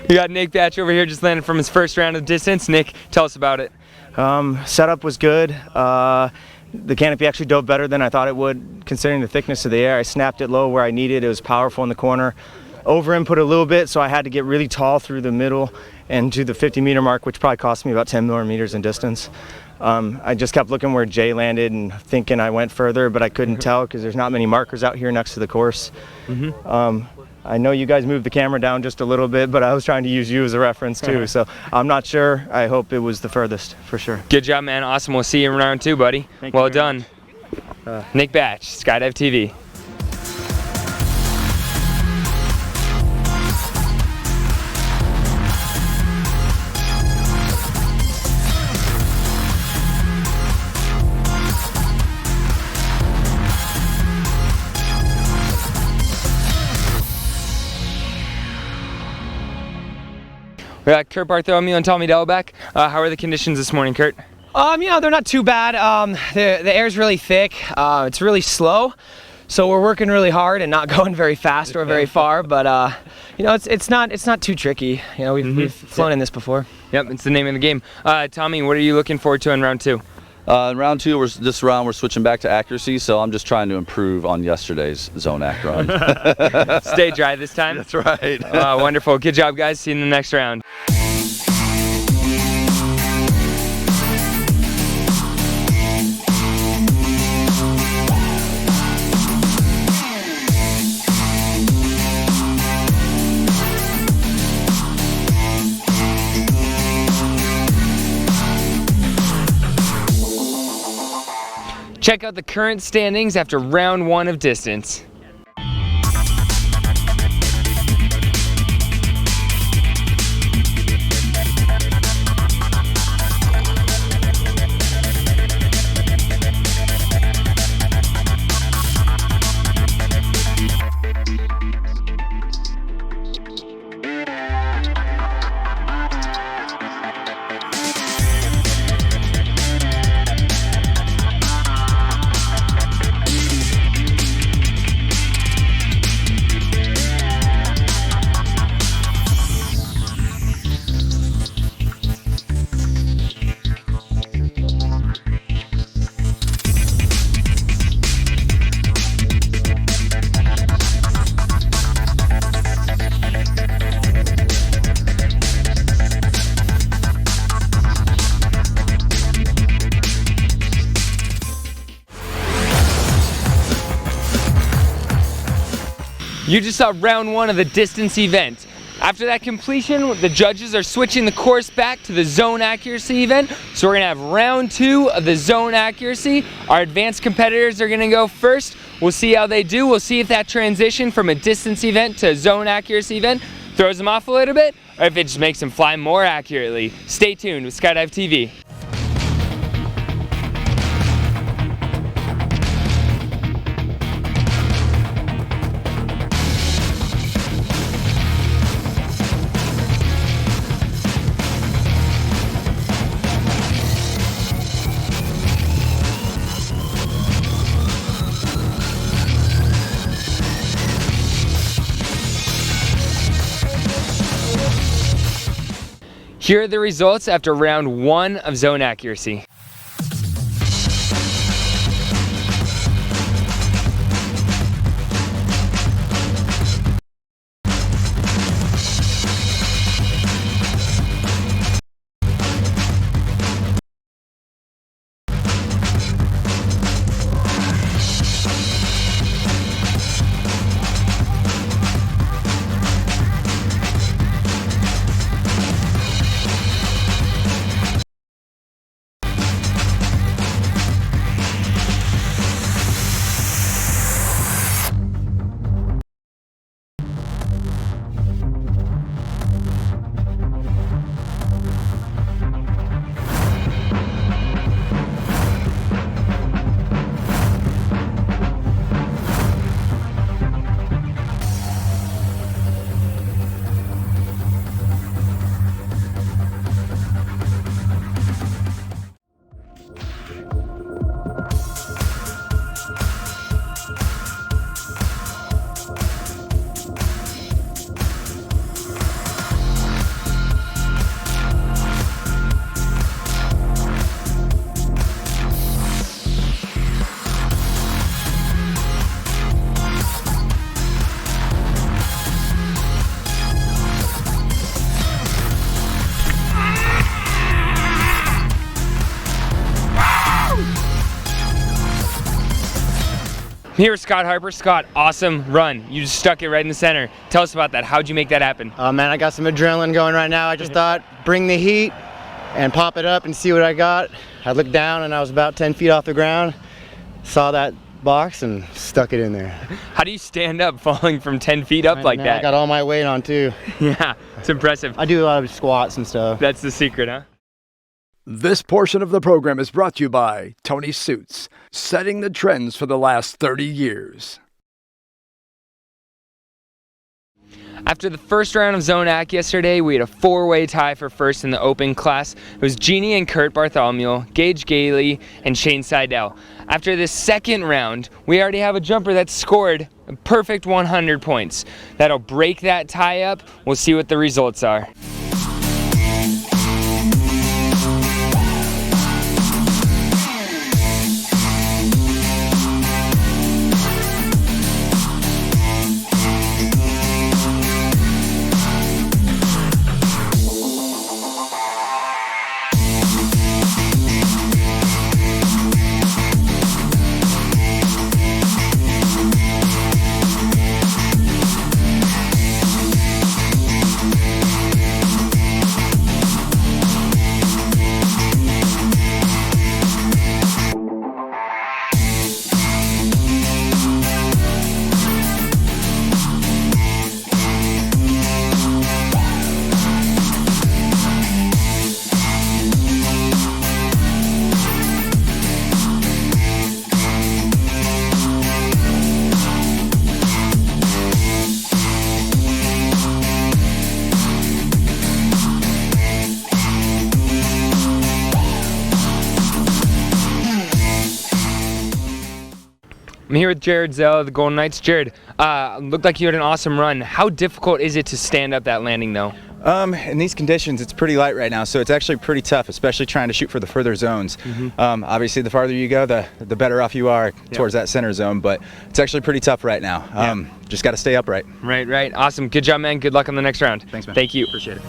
We got Nick Batch over here just landed from his first round of distance. Nick, tell us about it. Setup was good. The canopy actually dove better than I thought it would, considering the thickness of the air. I snapped it low where I needed. It was powerful in the corner. Over input a little bit, so I had to get really tall through the middle and to the 50-meter mark, which probably cost me about 10 more meters in distance. I just kept looking where Jay landed and thinking I went further, but I couldn't tell because there's not many markers out here next to the course. I know you guys moved the camera down just a little bit, but I was trying to use you as a reference too, so I'm not sure. I hope it was the furthest, for sure. Good job, man. Awesome. We'll see you in round 2, buddy. Well done. Nick Batch, Skydive TV. We got Kurt Bartholomew and Tommy Delbeck. How are the conditions this morning, Kurt? You know, they're not too bad. The air's really thick. It's really slow, so we're working really hard and not going very fast or very far. But you know, it's not too tricky. You know, we've flown in this before. Yep, it's the name of the game. Tommy, what are you looking forward to in round 2? In round 2, this round we're switching back to accuracy, so I'm just trying to improve on yesterday's zone act run. Stay dry this time? That's right. Wonderful. Good job, guys. See you in the next round. Check out the current standings after round 1 of distance. You just saw round 1 of the distance event. After that completion, the judges are switching the course back to the zone accuracy event. So we're gonna have round 2 of the zone accuracy. Our advanced competitors are gonna go first. We'll see how they do. We'll see if that transition from a distance event to a zone accuracy event throws them off a little bit, or if it just makes them fly more accurately. Stay tuned with Skydive TV. Here are the results after round 1 of zone accuracy. Here, Scott Harper. Scott, awesome run. You just stuck it right in the center. Tell us about that. How'd you make that happen? Oh man, I got some adrenaline going right now. I just thought, bring the heat and pop it up and see what I got. I looked down and I was about 10 feet off the ground, saw that box and stuck it in there. How do you stand up falling from 10 feet up like that? I got all my weight on too. Yeah, it's impressive. I do a lot of squats and stuff. That's the secret, huh? This portion of the program is brought to you by Tony Suits, setting the trends for the last 30 years. After the first round of Zone AC yesterday, we had a 4-way tie for first in the open class. It was Jeannie and Kurt Bartholomew, Gage Gailey, and Shane Seidel. After this second round, we already have a jumper that scored a perfect 100 points. That'll break that tie up. We'll see what the results are. I'm here with Jared Zell of the Golden Knights. Jared, looked like you had an awesome run. How difficult is it to stand up that landing though? In these conditions, it's pretty light right now, so it's actually pretty tough, especially trying to shoot for the further zones. Obviously, the farther you go, the better off you are towards that center zone, but it's actually pretty tough right now. Just got to stay upright. Right. Awesome. Good job, man. Good luck on the next round. Thanks, man. Thank you. Appreciate it.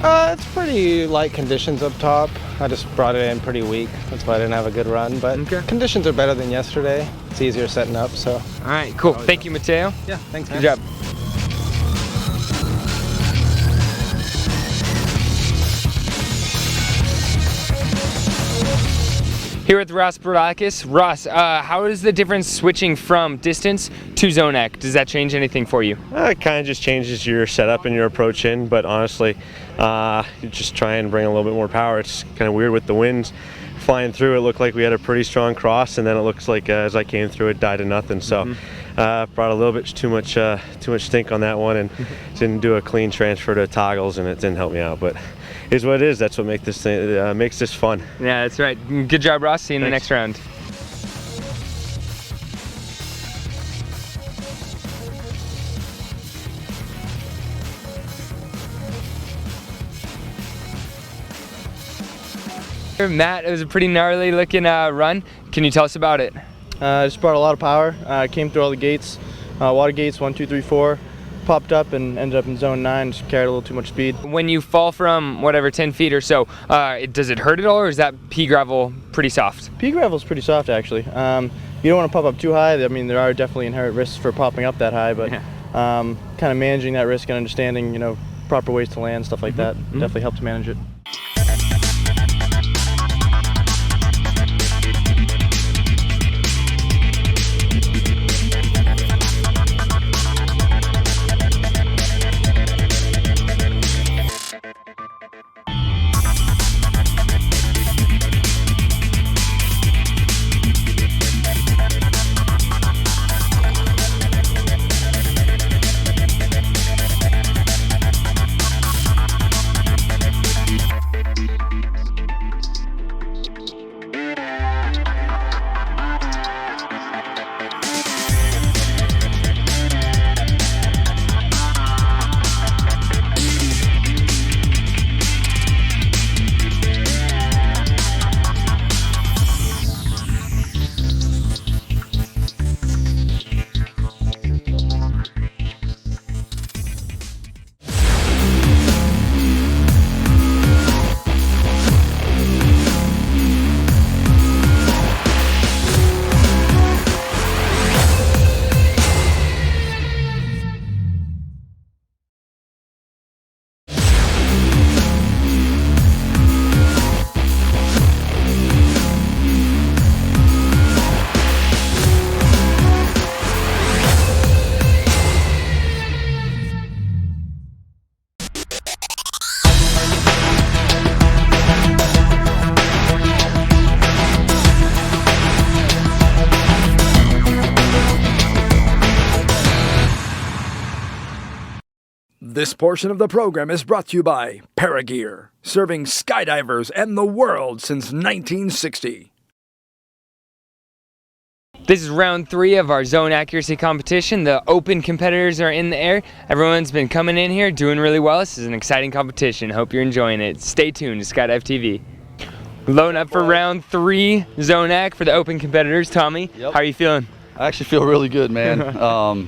It's pretty light conditions up top. I just brought it in pretty weak. That's why I didn't have a good run. But conditions are better than yesterday. It's easier setting up. So. All right, cool. Thank you, Mateo. Yeah, thanks. Good job. Here with Ross Brodakis. Ross, how is the difference switching from distance to zone act? Does that change anything for you? It kind of just changes your setup and your approach in, but honestly, you just try and bring a little bit more power. It's kind of weird with the winds flying through. It looked like we had a pretty strong cross, and then it looks like as I came through, it died to nothing. So brought a little bit too much stink on that one, and didn't do a clean transfer to toggles, and it didn't help me out. But is what it is. That's what makes this fun. Yeah, that's right. Good job, Ross. See you in the next round. Matt, it was a pretty gnarly looking run. Can you tell us about it? I just brought a lot of power. Came through all the gates, water gates 1, 2, 3, 4. Popped up and ended up in zone 9, just carried a little too much speed. When you fall from whatever 10 feet or so, does it hurt at all, or is that pea gravel pretty soft? Pea gravel is pretty soft actually. You don't want to pop up too high. I mean, there are definitely inherent risks for popping up that high, but kind of managing that risk and understanding, you know, proper ways to land, stuff like that, definitely helps manage it. This portion of the program is brought to you by Paragear, serving skydivers and the world since 1960. This is round 3 of our zone accuracy competition. The open competitors are in the air. Everyone's been coming in here, doing really well. This is an exciting competition. Hope you're enjoying it. Stay tuned to Skydive TV. Loading up for round 3 zone ac for the open competitors. Tommy, how are you feeling? I actually feel really good, man.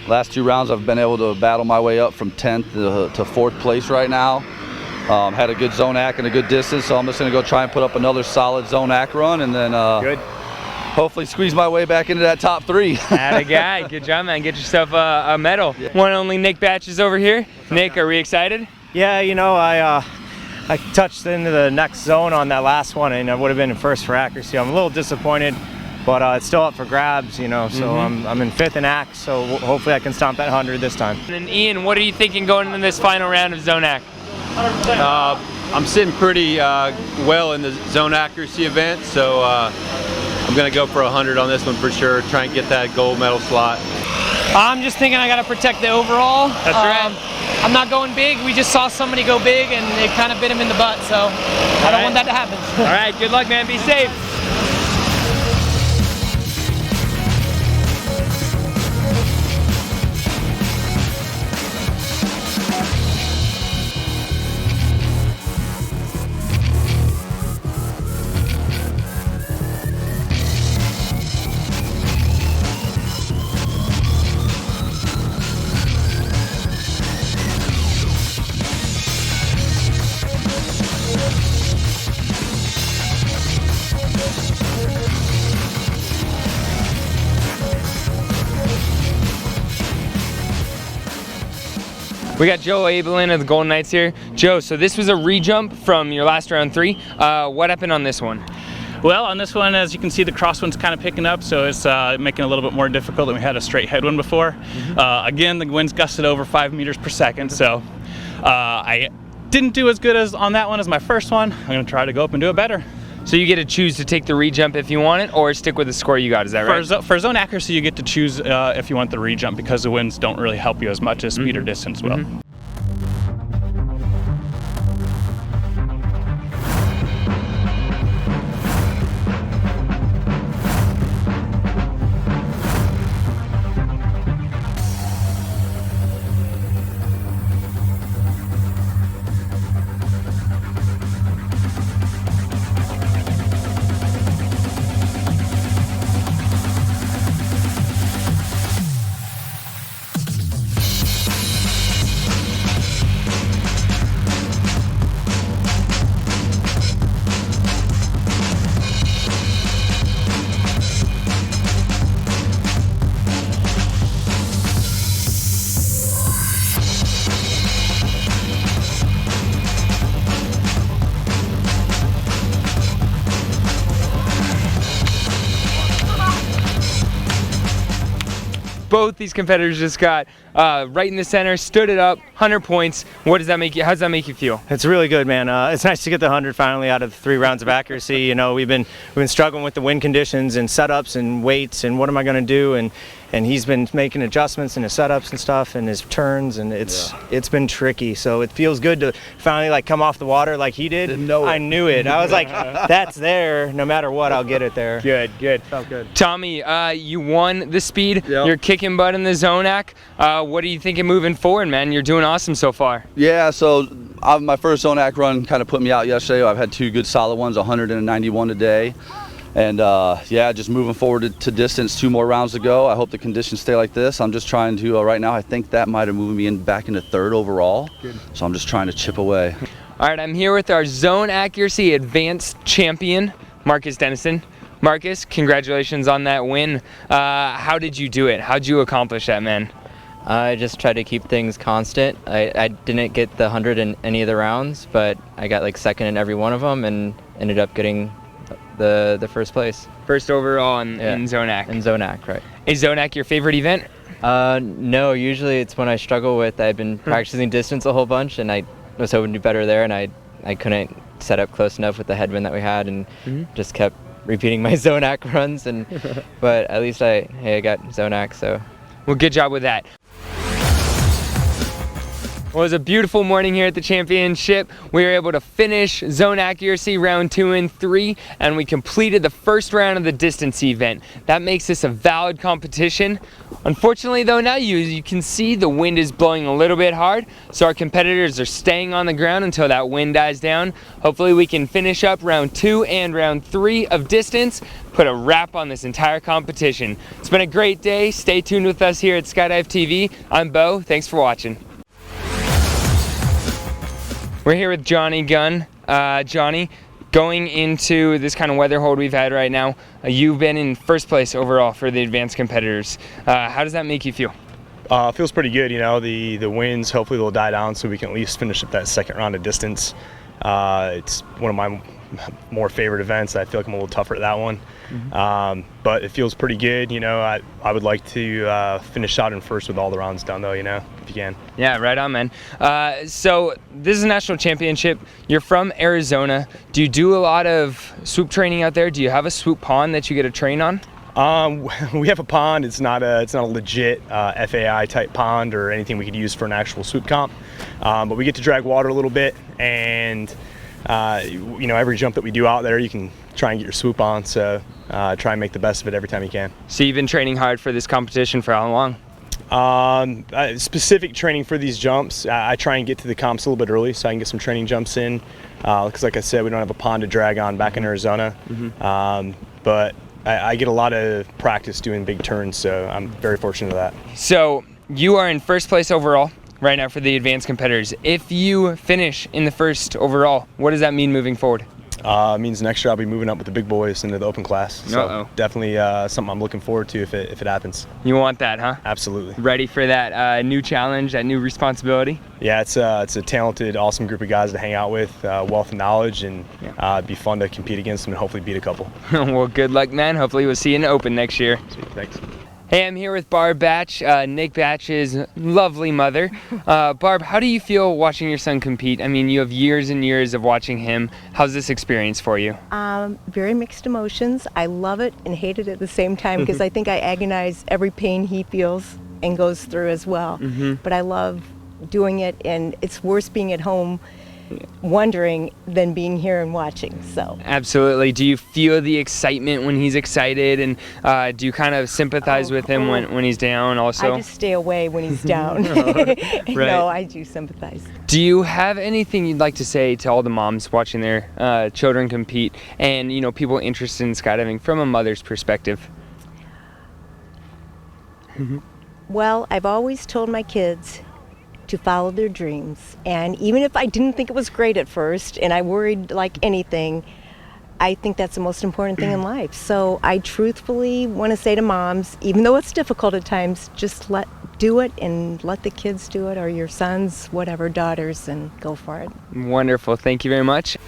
Last 2 rounds I've been able to battle my way up from 10th to 4th place right now. Had a good zone ac and a good distance, so I'm just going to go try and put up another solid zone ac run, and then hopefully squeeze my way back into that top 3. Atta guy. Good job, man. Get yourself a medal. Yeah. One and only Nick Batch is over here. Nick, are we excited? Yeah, you know, I touched into the next zone on that last one, and I would have been in first for accuracy. I'm a little disappointed, but it's still up for grabs, you know, so I'm in 5th in AC, so hopefully I can stomp that 100 this time. And then Ian, what are you thinking going into this final round of zone AC? I'm sitting pretty well in the zone accuracy event, so I'm going to go for 100 on this one for sure, try and get that gold medal slot. I'm just thinking I got to protect the overall. That's right. I'm not going big. We just saw somebody go big and it kind of bit him in the butt, so I don't want that to happen. All right, good luck, man. Be safe. We got Joe Abelin of the Golden Knights here. Joe, so this was a re-jump from your last round 3. What happened on this one? Well, on this one, as you can see, the crosswind's kind of picking up, so it's making it a little bit more difficult than we had a straight headwind before. Again, the wind's gusted over 5 meters per second, so I didn't do as good as on that one as my first one. I'm going to try to go up and do it better. So you get to choose to take the re-jump if you want it, or stick with the score you got, is that right? For zone accuracy, you get to choose if you want the re-jump, because the winds don't really help you as much as speed or distance will. Both these competitors just got right in the center, stood it up, 100 points. What does that make you? How does that make you feel? It's really good, man. It's nice to get the 100 finally out of 3 rounds of accuracy. You know, we've been struggling with the wind conditions and setups and weights and what am I going to do, and he's been making adjustments in his setups and stuff and his turns, and it's been tricky. So it feels good to finally like come off the water like he did. I knew it. I was like, that's there. No matter what, I'll get it there. Good. Felt good. Tommy, you won the speed. Yep. You're kicking butt in the Zonac. What are you thinking moving forward, man? You're doing awesome so far. Yeah, so my first Zonac run kind of put me out yesterday. I've had 2 good solid ones, 100 and a 91 today. And yeah, just moving forward to distance, 2 more rounds to go. I hope the conditions stay like this. I'm just trying to, right now, I think that might have moved me back into 3rd overall. Good. So I'm just trying to chip away. All right, I'm here with our zone accuracy advanced champion, Marcus Dennison. Marcus, congratulations on that win. How did you do it? How'd you accomplish that, man? I just tried to keep things constant. I didn't get the 100 in any of the rounds, but I got like 2nd in every one of them and ended up getting the first place. First overall in Zonac. In Zonac, right. Is Zonac your favorite event? No, usually it's when I struggle with, I've been practicing distance a whole bunch, and I was hoping to do better there, and I couldn't set up close enough with the headwind that we had, and just kept repeating my Zonac runs, but at least I got Zonac, so. Well, good job with that. Well, it was a beautiful morning here at the championship. We were able to finish zone accuracy round 2 and 3, and we completed the first round of the distance event. That makes this a valid competition. Unfortunately though, now you can see the wind is blowing a little bit hard, so our competitors are staying on the ground until that wind dies down. Hopefully we can finish up round 2 and round 3 of distance, put a wrap on this entire competition. It's been a great day. Stay tuned with us here at Skydive TV. I'm Bo. Thanks for watching. We're here with Johnny Gunn. Johnny, going into this kind of weather hold we've had right now, you've been in first place overall for the advanced competitors. How does that make you feel? Feels pretty good, you know, the winds, hopefully they'll die down so we can at least finish up that 2nd round of distance. It's one of my more favorite events. I feel like I'm a little tougher at that one. But it feels pretty good, you know. I would like to finish out in first with all the rounds done though, you know, if you can. Yeah, right on, man. So this is a national championship. You're from Arizona. Do you do a lot of swoop training out there? Do you have a swoop pond that you get to train on? We have a pond. It's not a legit FAI type pond or anything we could use for an actual swoop comp. But we get to drag water a little bit, and you know, every jump that we do out there, you can try and get your swoop on. So try and make the best of it every time you can. So you've been training hard for this competition for how long? Specific training for these jumps, I try and get to the comps a little bit early so I can get some training jumps in. Because like I said, we don't have a pond to drag on back in Arizona. But I get a lot of practice doing big turns, so I'm very fortunate of that. So you are in first place overall right now for the advanced competitors. If you finish in the first overall, what does that mean moving forward? Means next year I'll be moving up with the big boys into the open class. So definitely something I'm looking forward to if it happens. You want that, huh? Absolutely. Ready for that new challenge, that new responsibility? Yeah, it's a talented, awesome group of guys to hang out with, wealth of knowledge, and it'd be fun to compete against them and hopefully beat a couple. Well, good luck, man. Hopefully we'll see you in the open next year. Sweet, thanks. Hey, I'm here with Barb Batch, Nick Batch's lovely mother. Barb, how do you feel watching your son compete? I mean, you have years and years of watching him. How's this experience for you? Very mixed emotions. I love it and hate it at the same time because I think I agonize every pain he feels and goes through as well. But I love doing it, and it's worse being at home wondering than being here and watching. So absolutely. Do you feel the excitement when he's excited, and do you kind of sympathize with him when he's down also? I just stay away when he's down. Right. No, I do sympathize. Do you have anything you'd like to say to all the moms watching their children compete, and people interested in skydiving from a mother's perspective? Well, I've always told my kids to follow their dreams, and even if I didn't think it was great at first and I worried like anything, I think that's the most important thing in life. So I truthfully want to say to moms, even though it's difficult at times, just do it and let the kids do it, or your sons, whatever, daughters, and go for it. Wonderful. Thank you very much.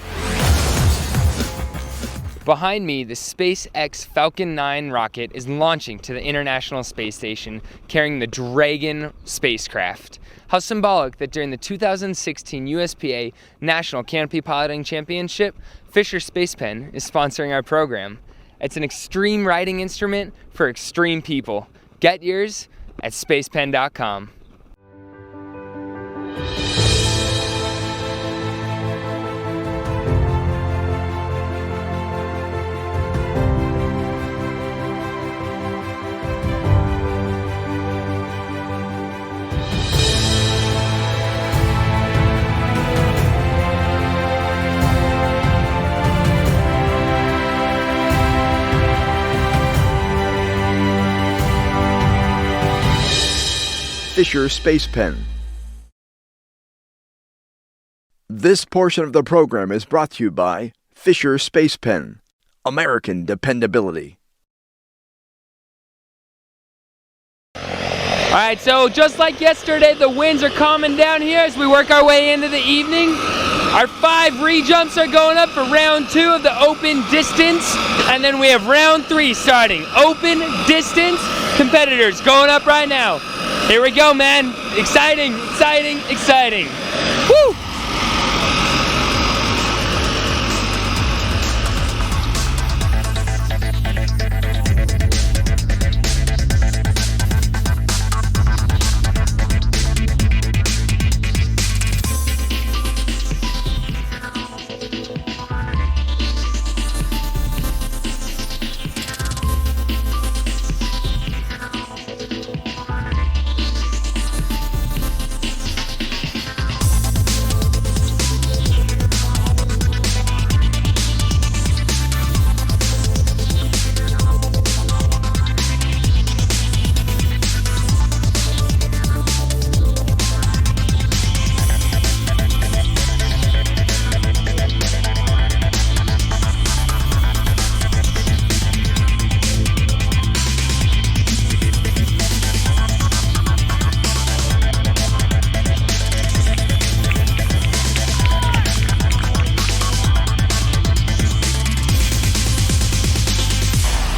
Behind me, the SpaceX Falcon 9 rocket is launching to the International Space Station carrying the Dragon spacecraft. How symbolic that during the 2016 USPA National Canopy Piloting Championship, Fisher Space Pen is sponsoring our program. It's an extreme riding instrument for extreme people. Get yours at spacepen.com. Fisher Space Pen. This portion of the program is brought to you by Fisher Space Pen, American dependability. All right, so just like yesterday, the winds are calming down here as we work our way into the evening. Our 5 re-jumps are going up for round 2 of the open distance, and then we have round 3 starting. Open distance competitors going up right now. Here we go, man. Exciting, exciting, exciting. Woo!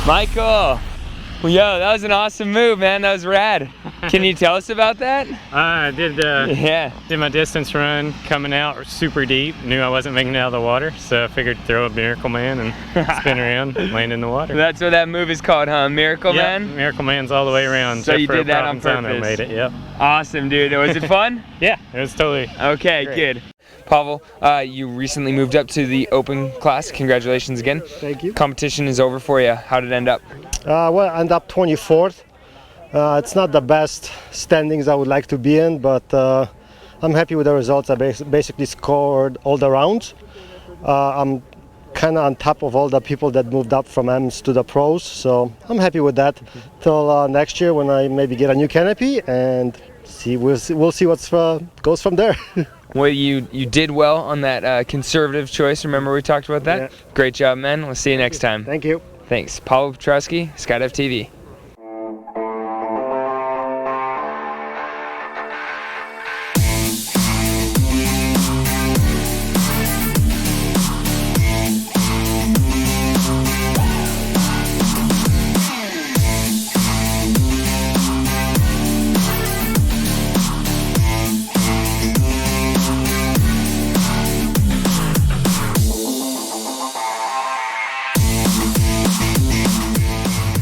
Michael, yo, that was an awesome move, man. That was rad. Can you tell us about that? I did my distance run coming out super deep. Knew I wasn't making it out of the water, so I figured throw a Miracle Man and spin around, land in the water. That's what that move is called, huh? Miracle yep, Man? Miracle Man's all the way around. So you did that on purpose? I made it, yep. Awesome, dude. Was it fun? Yeah, it was totally okay, great. Good. Pavel, you recently moved up to the open class. Congratulations again. Thank you. Competition is over for you. How did it end up? Well, I ended up 24th. It's not the best standings I would like to be in, but I'm happy with the results. I basically scored all the rounds. I'm kind of on top of all the people that moved up from M's to the pros, so I'm happy with that. Till next year when I maybe get a new canopy and We'll see what goes from there. Well, you did well on that conservative choice. Remember we talked about that? Yeah. Great job, man. We'll see you next time. Thank you. Thanks. Paul Petrowski, Skydive TV.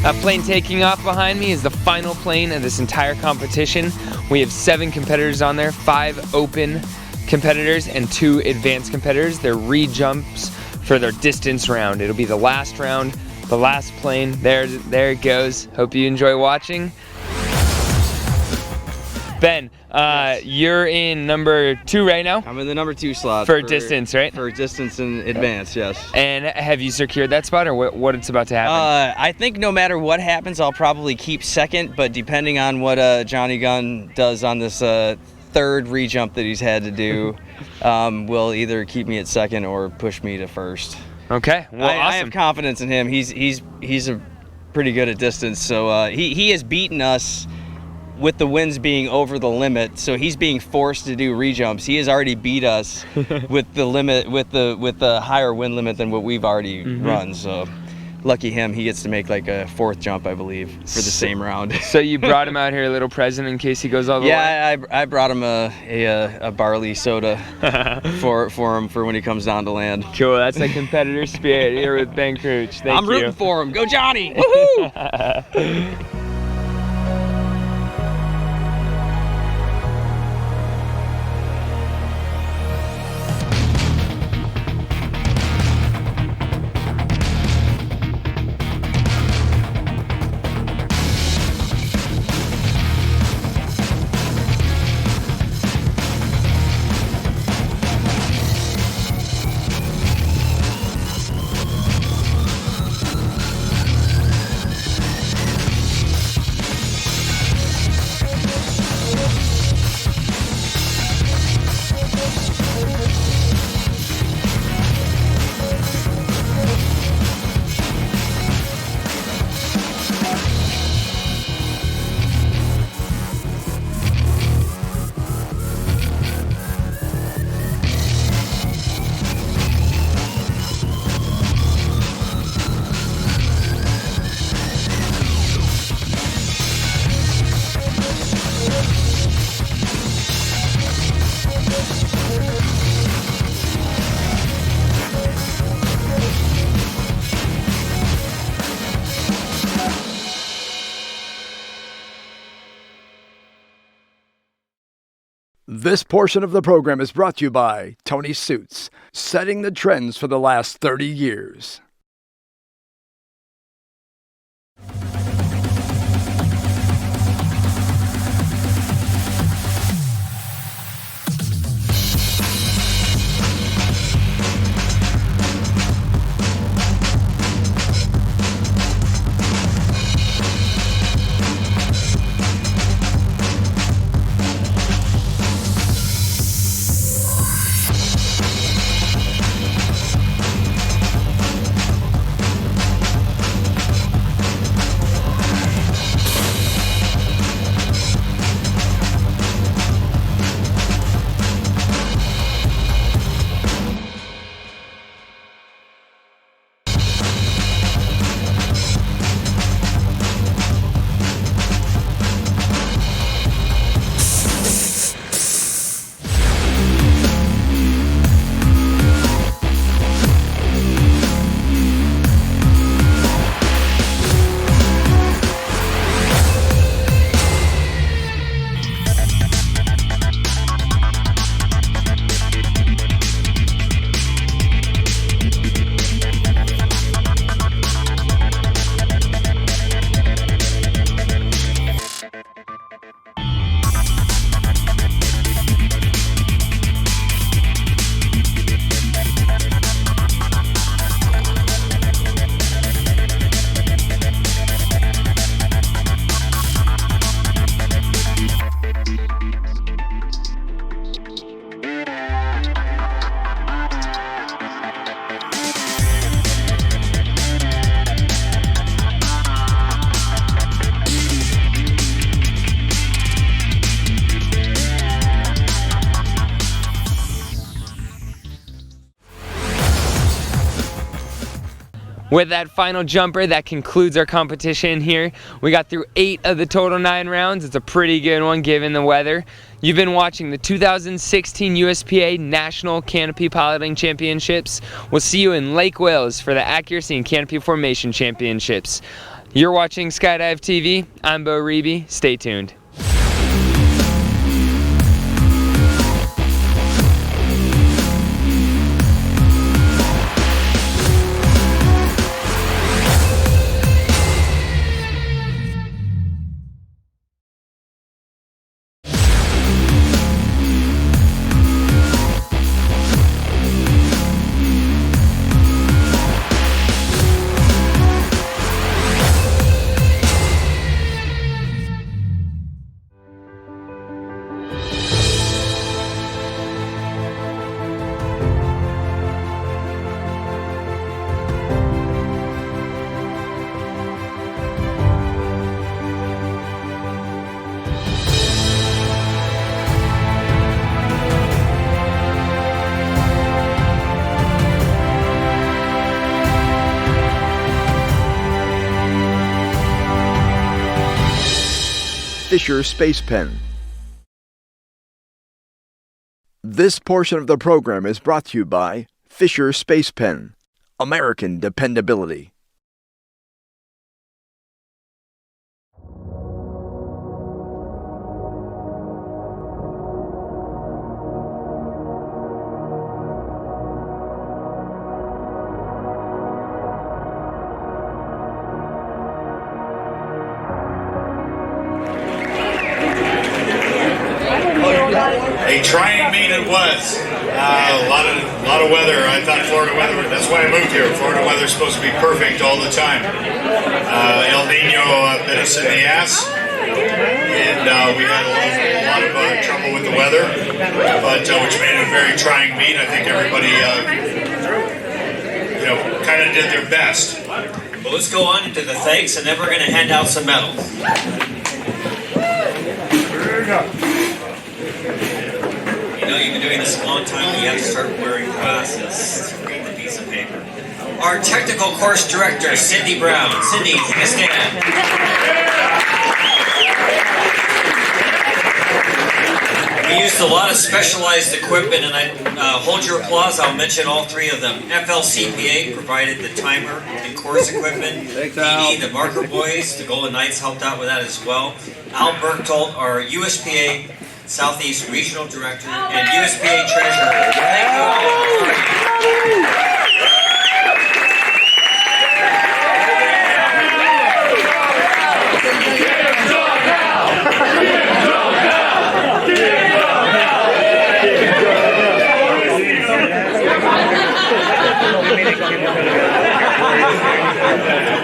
That plane taking off behind me is the final plane of this entire competition. We have 7 competitors on there, 5 open competitors and 2 advanced competitors. They're re-jumps for their distance round. It'll be the last round, the last plane. There it goes. Hope you enjoy watching. Ben, you're in number 2 right now? I'm in the number 2 slot. For distance, right? For distance and advance, yes. And have you secured that spot, or what it's about to happen? I think no matter what happens, I'll probably keep second, but depending on what Johnny Gunn does on this third re-jump that he's had to do, will either keep me at second or push me to first. Okay, well, awesome. I have confidence in him. He's a pretty good at distance, so he has beaten us with the winds being over the limit, so he's being forced to do re-jumps. He has already beat us with the limit, with the higher wind limit than what we've already run. So, lucky him, he gets to make like a 4th jump, I believe, for the same round. So you brought him out here a little present in case he goes all the way? Yeah, I brought him a barley soda for him for when he comes down to land. Cool, that's a competitor spirit here with Ben Crouch. Thank I'm you. rooting for him. Go Johnny! Woohoo! This portion of the program is brought to you by Tony Suits, setting the trends for the last 30 years. With that final jumper, that concludes our competition here. We got through 8 of the total 9 rounds. It's a pretty good one given the weather. You've been watching the 2016 USPA National Canopy Piloting Championships. We'll see you in Lake Wales for the Accuracy and Canopy Formation Championships. You're watching Skydive TV. I'm Bo Reeby. Stay tuned. Fisher Space Pen. This portion of the program is brought to you by Fisher Space Pen, American dependability. A trying meet it was. A lot of weather. I thought Florida weather, that's why I moved here. Florida weather's supposed to be perfect all the time. El Nino bit us in the ass, and we had a lot of trouble with the weather, but which made it a very trying meet. I think everybody, kind of did their best. Well, let's go on to the thanks, and then we're going to hand out some medals. There you go. You know, you've been doing this a long time, and you have to start wearing glasses to read the piece of paper. Our technical course director, Cindy Brown. Cindy, take a stand. We used a lot of specialized equipment, and hold your applause, I'll mention all 3 of them. FLCPA provided the timer and course equipment. PD, the marker boys, the Golden Knights helped out with that as well. Al Berchtold, our USPA Southeast Regional Director, and USPA Treasurer. Thank you all.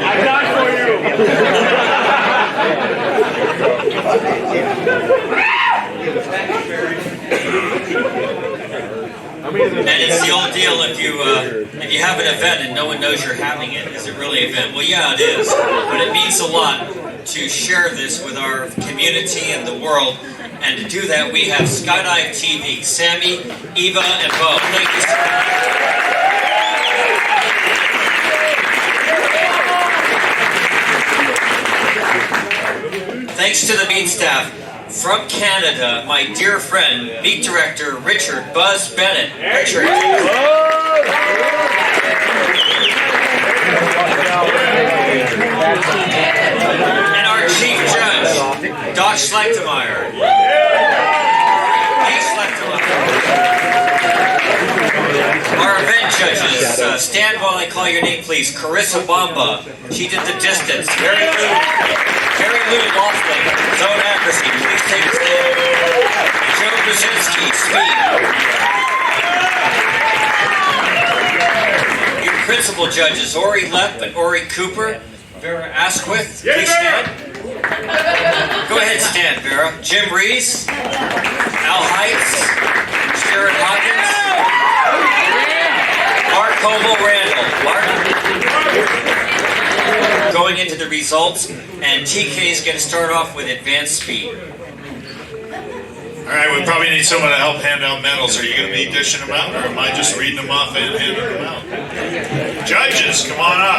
I died for you. And it's the old deal, if you have an event and no one knows you're having it, is it really an event? Well, yeah, it is. But it means a lot to share this with our community and the world. And to do that, we have Skydive TV. Sammy, Eva, and Bo. Thank you so much. Thanks to the meet staff. From Canada, my dear friend, meet director Richard Buzz Bennett. Richard. And our chief judge, Doc Schlechtemeyer. Our event judges, stand while I call your name, please. Carissa Bamba, she did the distance. Carrie Lou Laughlin, zone accuracy, please take a stand. Joe Brzezinski, speed. Your principal judges, Ori Lepp and Ori Cooper. Vera Asquith, please stand. Go ahead, stand, Vera. Jim Rees, Al Heitz, Jared Hawkins, Mark Coble Randall. Going into the results, and TK is going to start off with advanced speed. All right, we probably need someone to help hand out medals. Are you going to be dishing them out, or am I just reading them off and handing them out? Judges, come on up.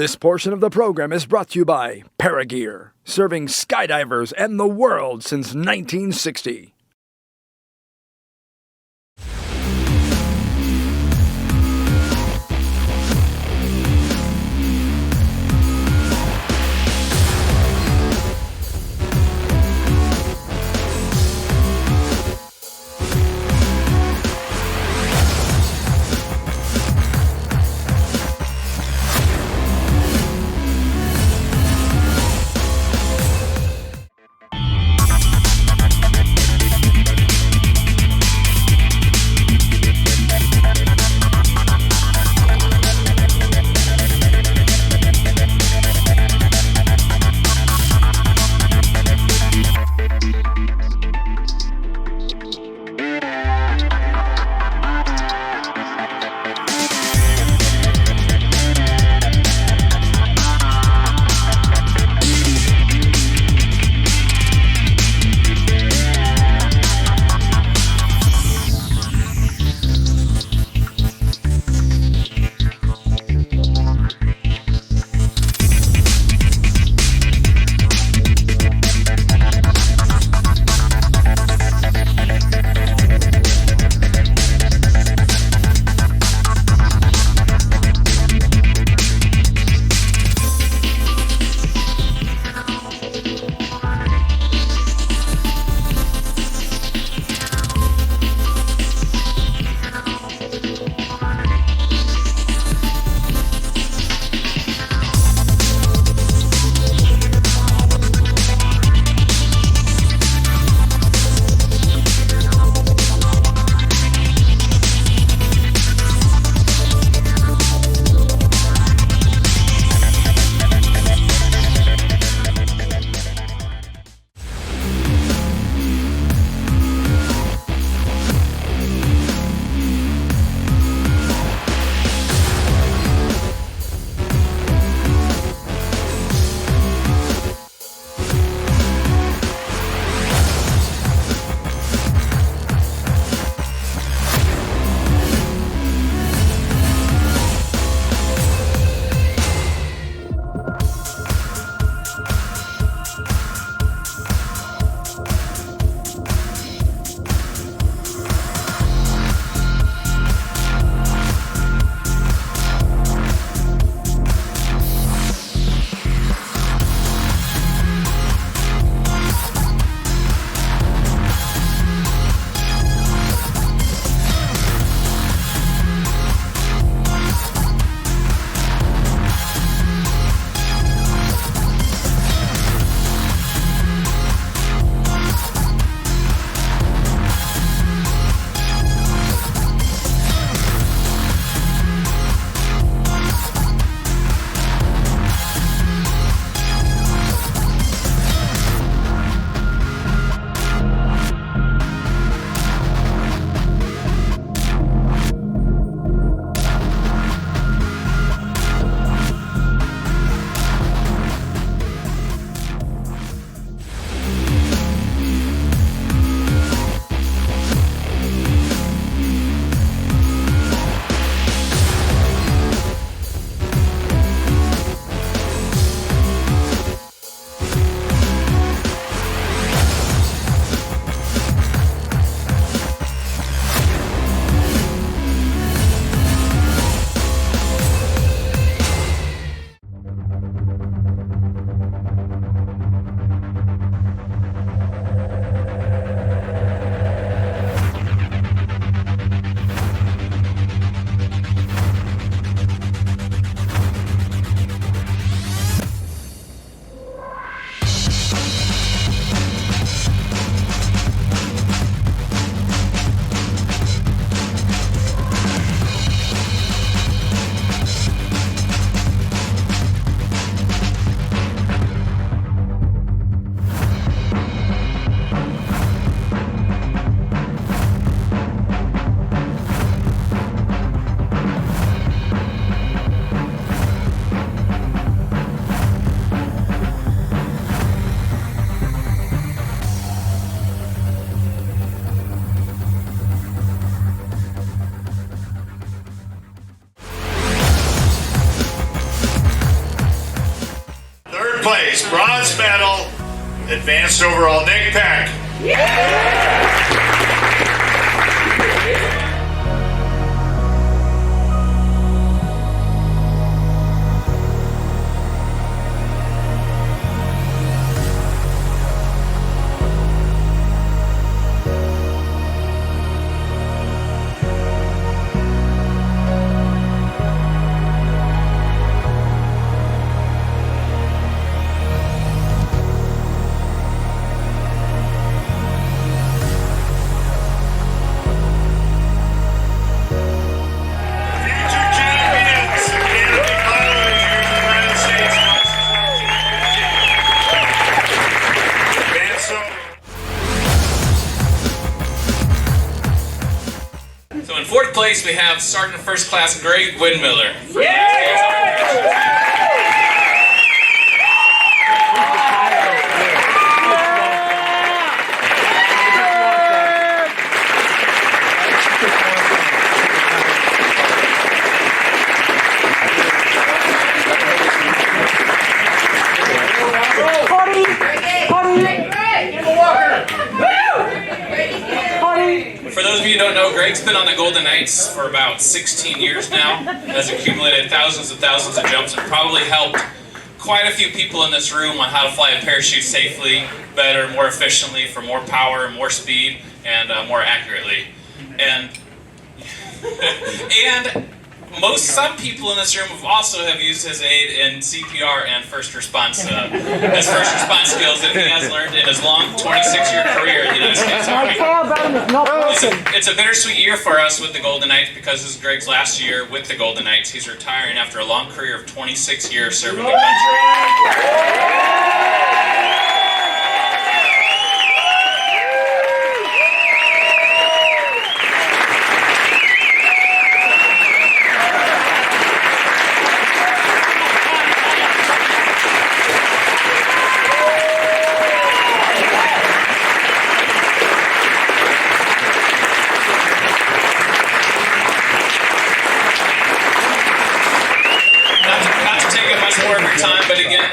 This portion of the program is brought to you by Paragear, serving skydivers and the world since 1960. third place, bronze medal, advanced overall, Nick Peck. So in fourth place, we have Sergeant First Class Greg Windmiller. For those of you who don't know, Greg's been on the Golden Knights for about 16 years now, has accumulated thousands and thousands of jumps, and probably helped quite a few people in this room on how to fly a parachute safely, better, more efficiently, for more power, more speed, and more accurately. And some people in this room have also used his aid in CPR and first response, his first response skills that he has learned in his long 26-year career in the United States Army. It's a bittersweet year for us with the Golden Knights because this is Greg's last year with the Golden Knights. He's retiring after a long career of 26 years serving the country. But again,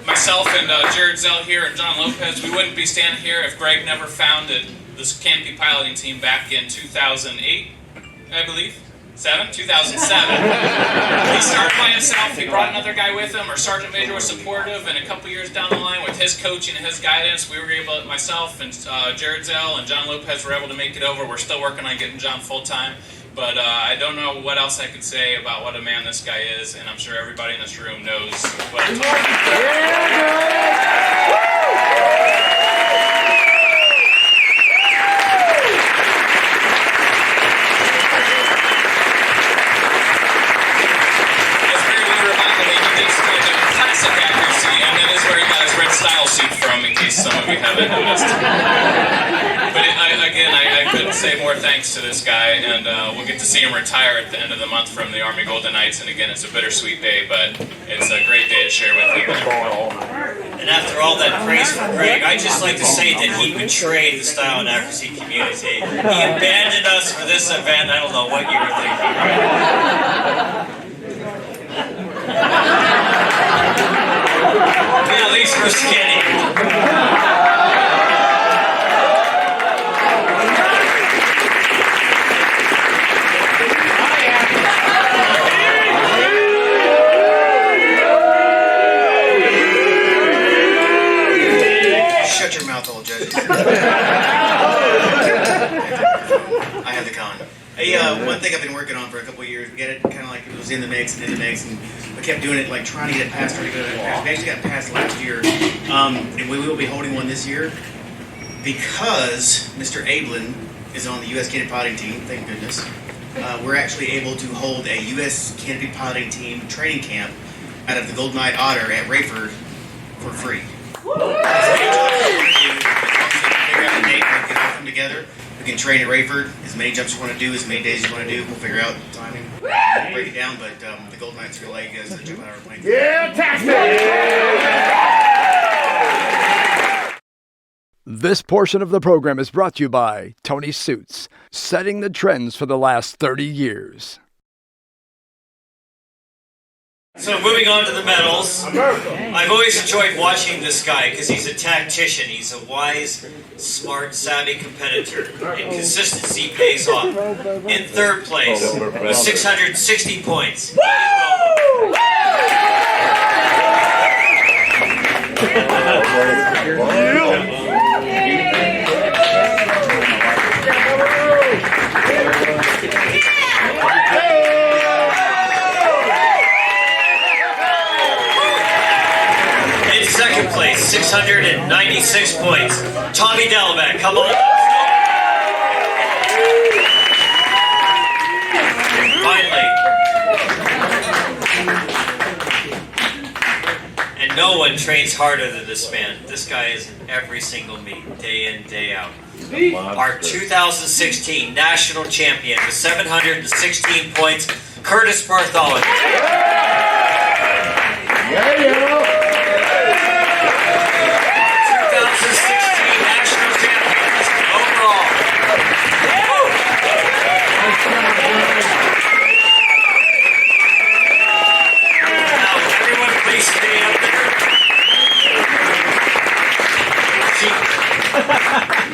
myself and Jared Zell here and John Lopez, we wouldn't be standing here if Greg never founded this Canopy piloting team back in 2008, I believe. 2007. He started by himself, he brought another guy with him, our Sergeant Major was supportive, and a couple years down the line with his coaching and his guidance, we were able, myself and Jared Zell and John Lopez were able to make it over. We're still working on getting John full-time. But I don't know what else I could say about what a man this guy is, and I'm sure everybody in this room knows what I'm talking classic accuracy, and that is where he got his red style suit from, in case some of you haven't noticed. But I couldn't say more thanks to this guy, and we'll get to see him retire at the end of the month from the Army Golden Knights, and again, it's a bittersweet day, but it's a great day to share with you. And after all that praise for Greg, I'd just like to say that he betrayed the style and accuracy community. He abandoned us for this event. I don't know what you were thinking. Yeah, at least we're skinny. Shut your mouth, old judges. I have the con. Hey, one thing I've been working on for a couple of years, get it kind of like it was in the mix, and I kept doing it, like trying to get it passed, We actually got it passed last year, and we will be holding one this year because Mr. Ablin is on the U.S. Canopy piloting team, thank goodness. We're actually able to hold a U.S. Canopy piloting team training camp out of the Golden Knight Otter at Rayford for free. Come together. We can train at Rayford as many jumps you want to do, as many days you want to do. We'll figure out the timing, break it down. But the Golden Knights are going to let you guys jump out of our plane. Yeah, This portion of the program is brought to you by Tony Suits, setting the trends for the last 30 years. So moving on to the medals, I've always enjoyed watching this guy because he's a tactician. He's a wise, smart, savvy competitor, and consistency pays off. In third place with 660 points. In second place, 696 points. Tommy Delbeck, come on. Finally. And no one trains harder than this man. This guy is in every single meet, day in, day out. Our 2016 national champion with 716 points, Curtis Bartholomew.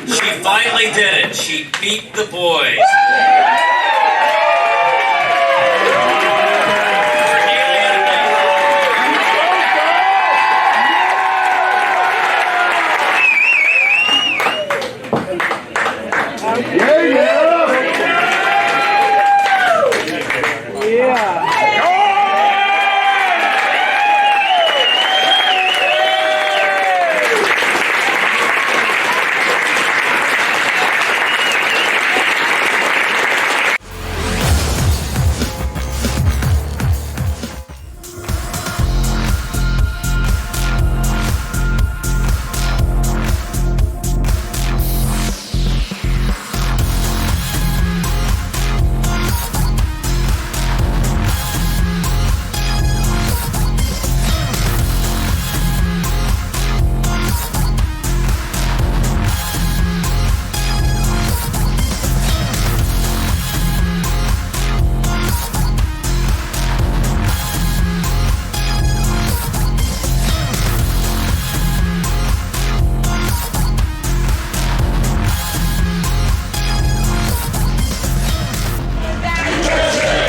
She finally did it. She beat the boys.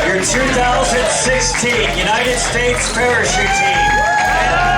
Your 2016 United States Parachute Team.